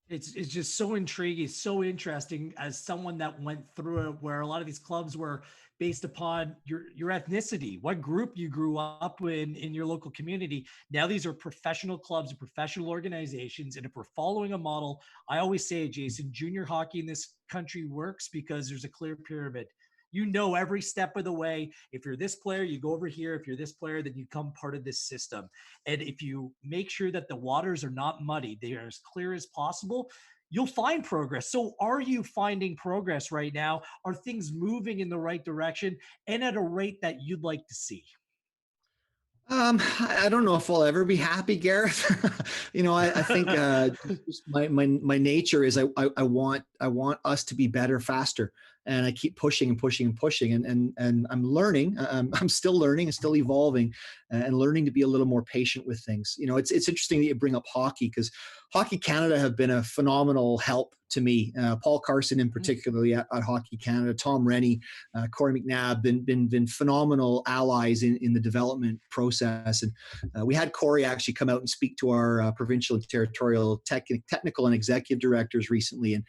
It's just so intriguing, so interesting as someone that went through it, where a lot of these clubs were based upon your ethnicity, what group you grew up in your local community. Now these are professional clubs and professional organizations. And if we're following a model, I always say, Jason, junior hockey in this country works because there's a clear pyramid. You know, every step of the way, if you're this player, you go over here. If you're this player, then you become part of this system. And if you make sure that the waters are not muddy, they are as clear as possible, you'll find progress. So are you finding progress right now? Are things moving in the right direction and at a rate that you'd like to see? I don't know if I'll ever be happy, Gareth. I think just my nature is I want us to be better faster, and I keep pushing and pushing and pushing, and I'm learning. I'm still learning and still evolving, and learning to be a little more patient with things. It's interesting that you bring up hockey, because Hockey Canada have been a phenomenal help to me. Paul Carson, in particularly at Hockey Canada, Tom Rennie, Corey McNabb, been phenomenal allies in the development process. And we had Corey actually come out and speak to our provincial and territorial technical and executive directors recently. And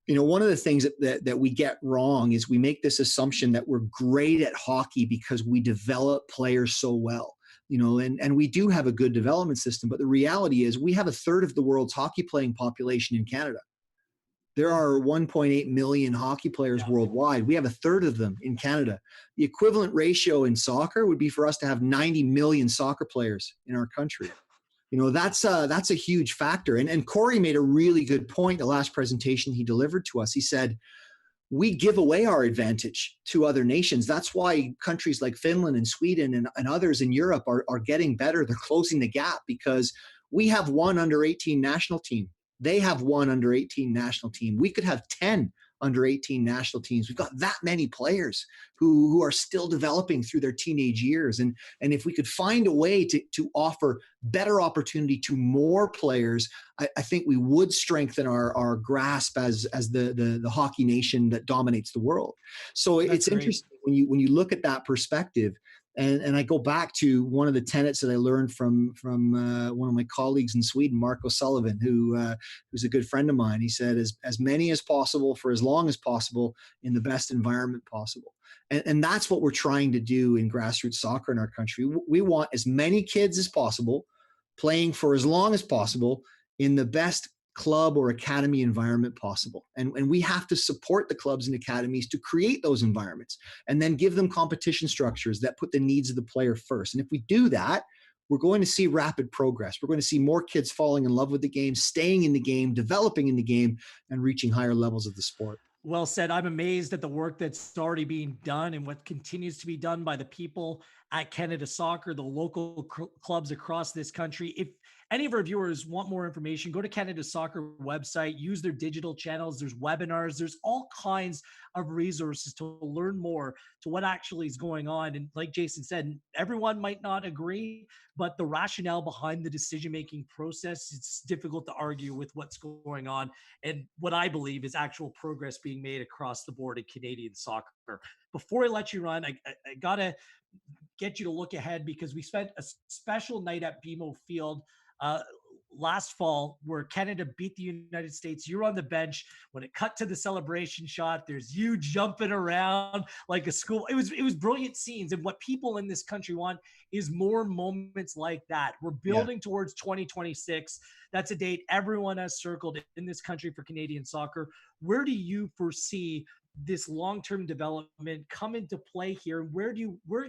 one of the things that we get wrong is we make this assumption that we're great at hockey because we develop players so well. And we do have a good development system, but the reality is we have a third of the world's hockey playing population in Canada. There are 1.8 million hockey players worldwide. We have a third of them in Canada. The equivalent ratio in soccer would be for us to have 90 million soccer players in our country. That's a huge factor. And Corey made a really good point the last presentation he delivered to us. He said, we give away our advantage to other nations. That's why countries like Finland and Sweden and others in Europe are getting better. They're closing the gap because we have one under 18 national team. They have one under 18 national team. We could have 10 under 18 national teams. We've got that many players who are still developing through their teenage years. And if we could find a way to offer better opportunity to more players, I think we would strengthen our grasp as the hockey nation that dominates the world. So it's interesting when you look at that perspective. And I go back to one of the tenets that I learned from one of my colleagues in Sweden, Mark O'Sullivan, who's a good friend of mine. He said, as many as possible for as long as possible in the best environment possible. And that's what we're trying to do in grassroots soccer in our country. We want as many kids as possible playing for as long as possible in the best club or academy environment possible. And we have to support the clubs and academies to create those environments and then give them competition structures that put the needs of the player first. And if we do that, we're going to see rapid progress. We're going to see more kids falling in love with the game, staying in the game, developing in the game, and reaching higher levels of the sport. Well said. I'm amazed at the work that's already being done and what continues to be done by the people at Canada Soccer, the local clubs across this country. If any of our viewers want more information, go to Canada Soccer website, use their digital channels. There's webinars, there's all kinds of resources to learn more to what actually is going on. And like Jason said, everyone might not agree, but the rationale behind the decision-making process, it's difficult to argue with what's going on and what I believe is actual progress being made across the board in Canadian soccer. Before I let you run, I gotta get you to look ahead because we spent a special night at BMO Field uh, last fall where Canada beat the United States. You're on the bench. When it cut to the celebration shot, there's you jumping around like a school. It was brilliant scenes. And what people in this country want is more moments like that. We're building towards 2026. That's a date everyone has circled in this country for Canadian soccer. Where do you foresee this long-term development come into play here? Where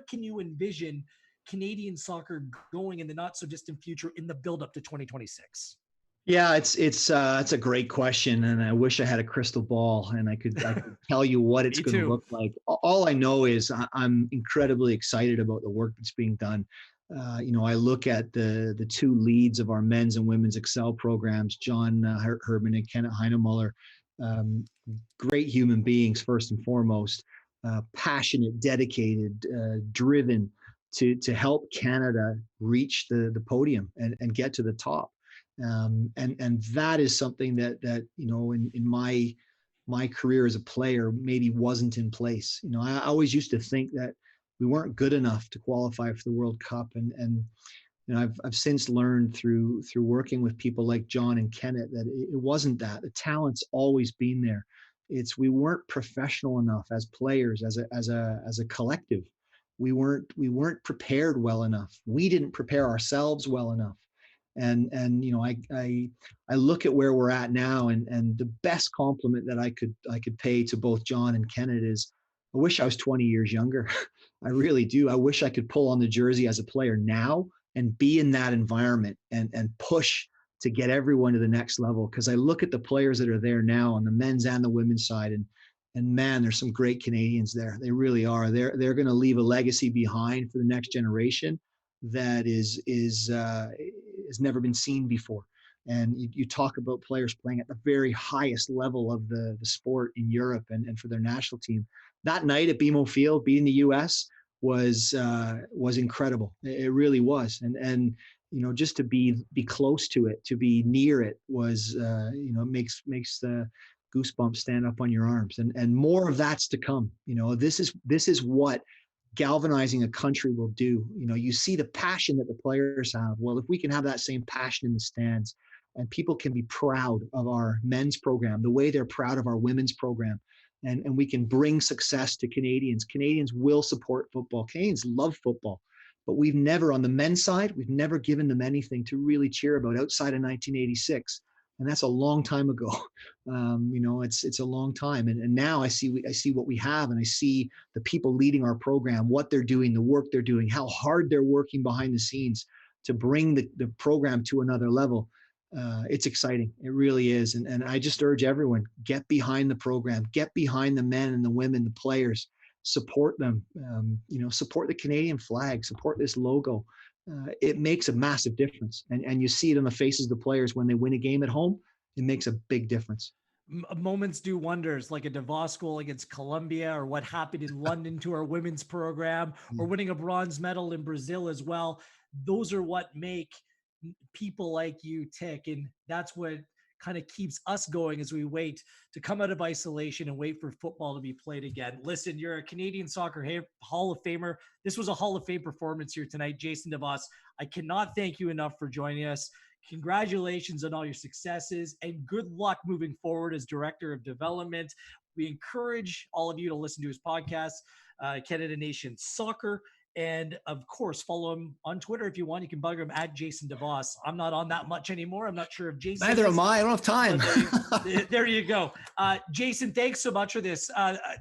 can you envision Canadian soccer going in the not so distant future in the build up to 2026? Yeah, it's a great question, and I wish I had a crystal ball and I could tell you what it's Me going to too. look like. All I know is I'm incredibly excited about the work that's being done. I look at the two leads of our men's and women's Excel programs, John Herman and Kenneth Heinemuller. Um, Great human beings first and foremost, passionate, dedicated, driven to help Canada reach the podium and get to the top. And that is something that in my career as a player maybe wasn't in place. I always used to think that we weren't good enough to qualify for the World Cup, and I've since learned through working with people like John and Kenneth that it wasn't that. The talent's always been there. It's we weren't professional enough as players, as a collective. We weren't prepared well enough. We didn't prepare ourselves well enough. And I look at where we're at now, and the best compliment that I could pay to both John and Kenneth is, I wish I was 20 years younger. I really do. I wish I could pull on the jersey as a player now and be in that environment and push to get everyone to the next level. Because I look at the players that are there now on the men's and the women's side, and man, there's some great Canadians there. They really are. They're going to leave a legacy behind for the next generation that has never been seen before. And you talk about players playing at the very highest level of the sport in Europe and for their national team. That night at BMO Field, beating the U.S. was incredible. It really was. And just to be close to it, to be near it was makes the goosebumps stand up on your arms. And more of that's to come. This is what galvanizing a country will do. You see the passion that the players have. Well, if we can have that same passion in the stands, and people can be proud of our men's program the way they're proud of our women's program, and we can bring success to Canadians. Canadians will support football. Canadians love football, but we've never, on the men's side, we've never given them anything to really cheer about outside of 1986. And that's a long time ago. It's a long time. And now I see what we have, and I see the people leading our program, what they're doing, the work they're doing, how hard they're working behind the scenes to bring the program to another level. It's exciting. It really is. And I just urge everyone, get behind the program, get behind the men and the women, the players, support them, support the Canadian flag, support this logo. It makes a massive difference. And you see it in the faces of the players when they win a game at home. It makes a big difference. Moments do wonders, like a Devos goal against Colombia, or what happened in London to our women's program, or winning a bronze medal in Brazil as well. Those are what make people like you tick. And that's what kind of keeps us going as we wait to come out of isolation and wait for football to be played again. Listen, you're a Canadian Soccer Hall of Famer. This was a Hall of Fame performance here tonight. Jason Devos, I cannot thank you enough for joining us. Congratulations on all your successes, and good luck moving forward as Director of Development. We encourage all of you to listen to his podcast, Canada Nation Soccer. And of course, follow him on Twitter if you want. You can bug him at Jason Devos. I'm not on that much anymore. I'm not sure if Jason Neither am I. I don't have time. There you go. Jason, thanks so much for this.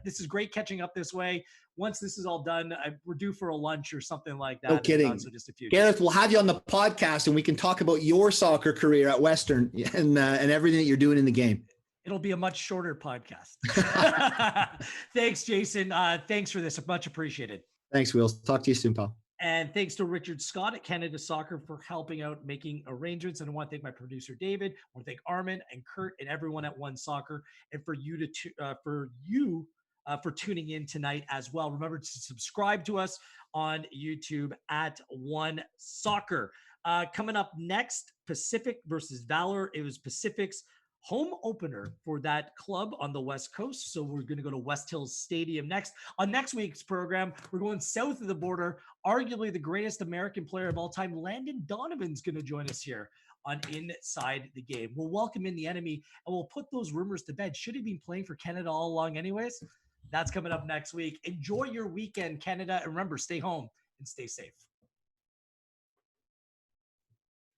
This is great catching up this way. Once this is all done, we're due for a lunch or something like that. No kidding. So just a few. Gareth, we'll have you on the podcast and we can talk about your soccer career at Western and everything that you're doing in the game. It'll be a much shorter podcast. Thanks, Jason. Thanks for this. Much appreciated. Thanks, Wheels. Talk to you soon, pal. And thanks to Richard Scott at Canada Soccer for helping out making arrangements. And I want to thank my producer, David. I want to thank Armin and Kurt and everyone at One Soccer, and for you for tuning in tonight as well. Remember to subscribe to us on YouTube at One Soccer. Coming up next, Pacific versus Valor. It was Pacific's home opener for that club on the West Coast. So we're going to go to West Hills Stadium next. On next week's program, we're going south of the border. Arguably the greatest American player of all time, Landon Donovan's going to join us here on Inside the Game. We'll welcome in the enemy, and we'll put those rumors to bed. Should he be playing for Canada all along anyways? That's coming up next week. Enjoy your weekend, Canada. And remember, stay home and stay safe.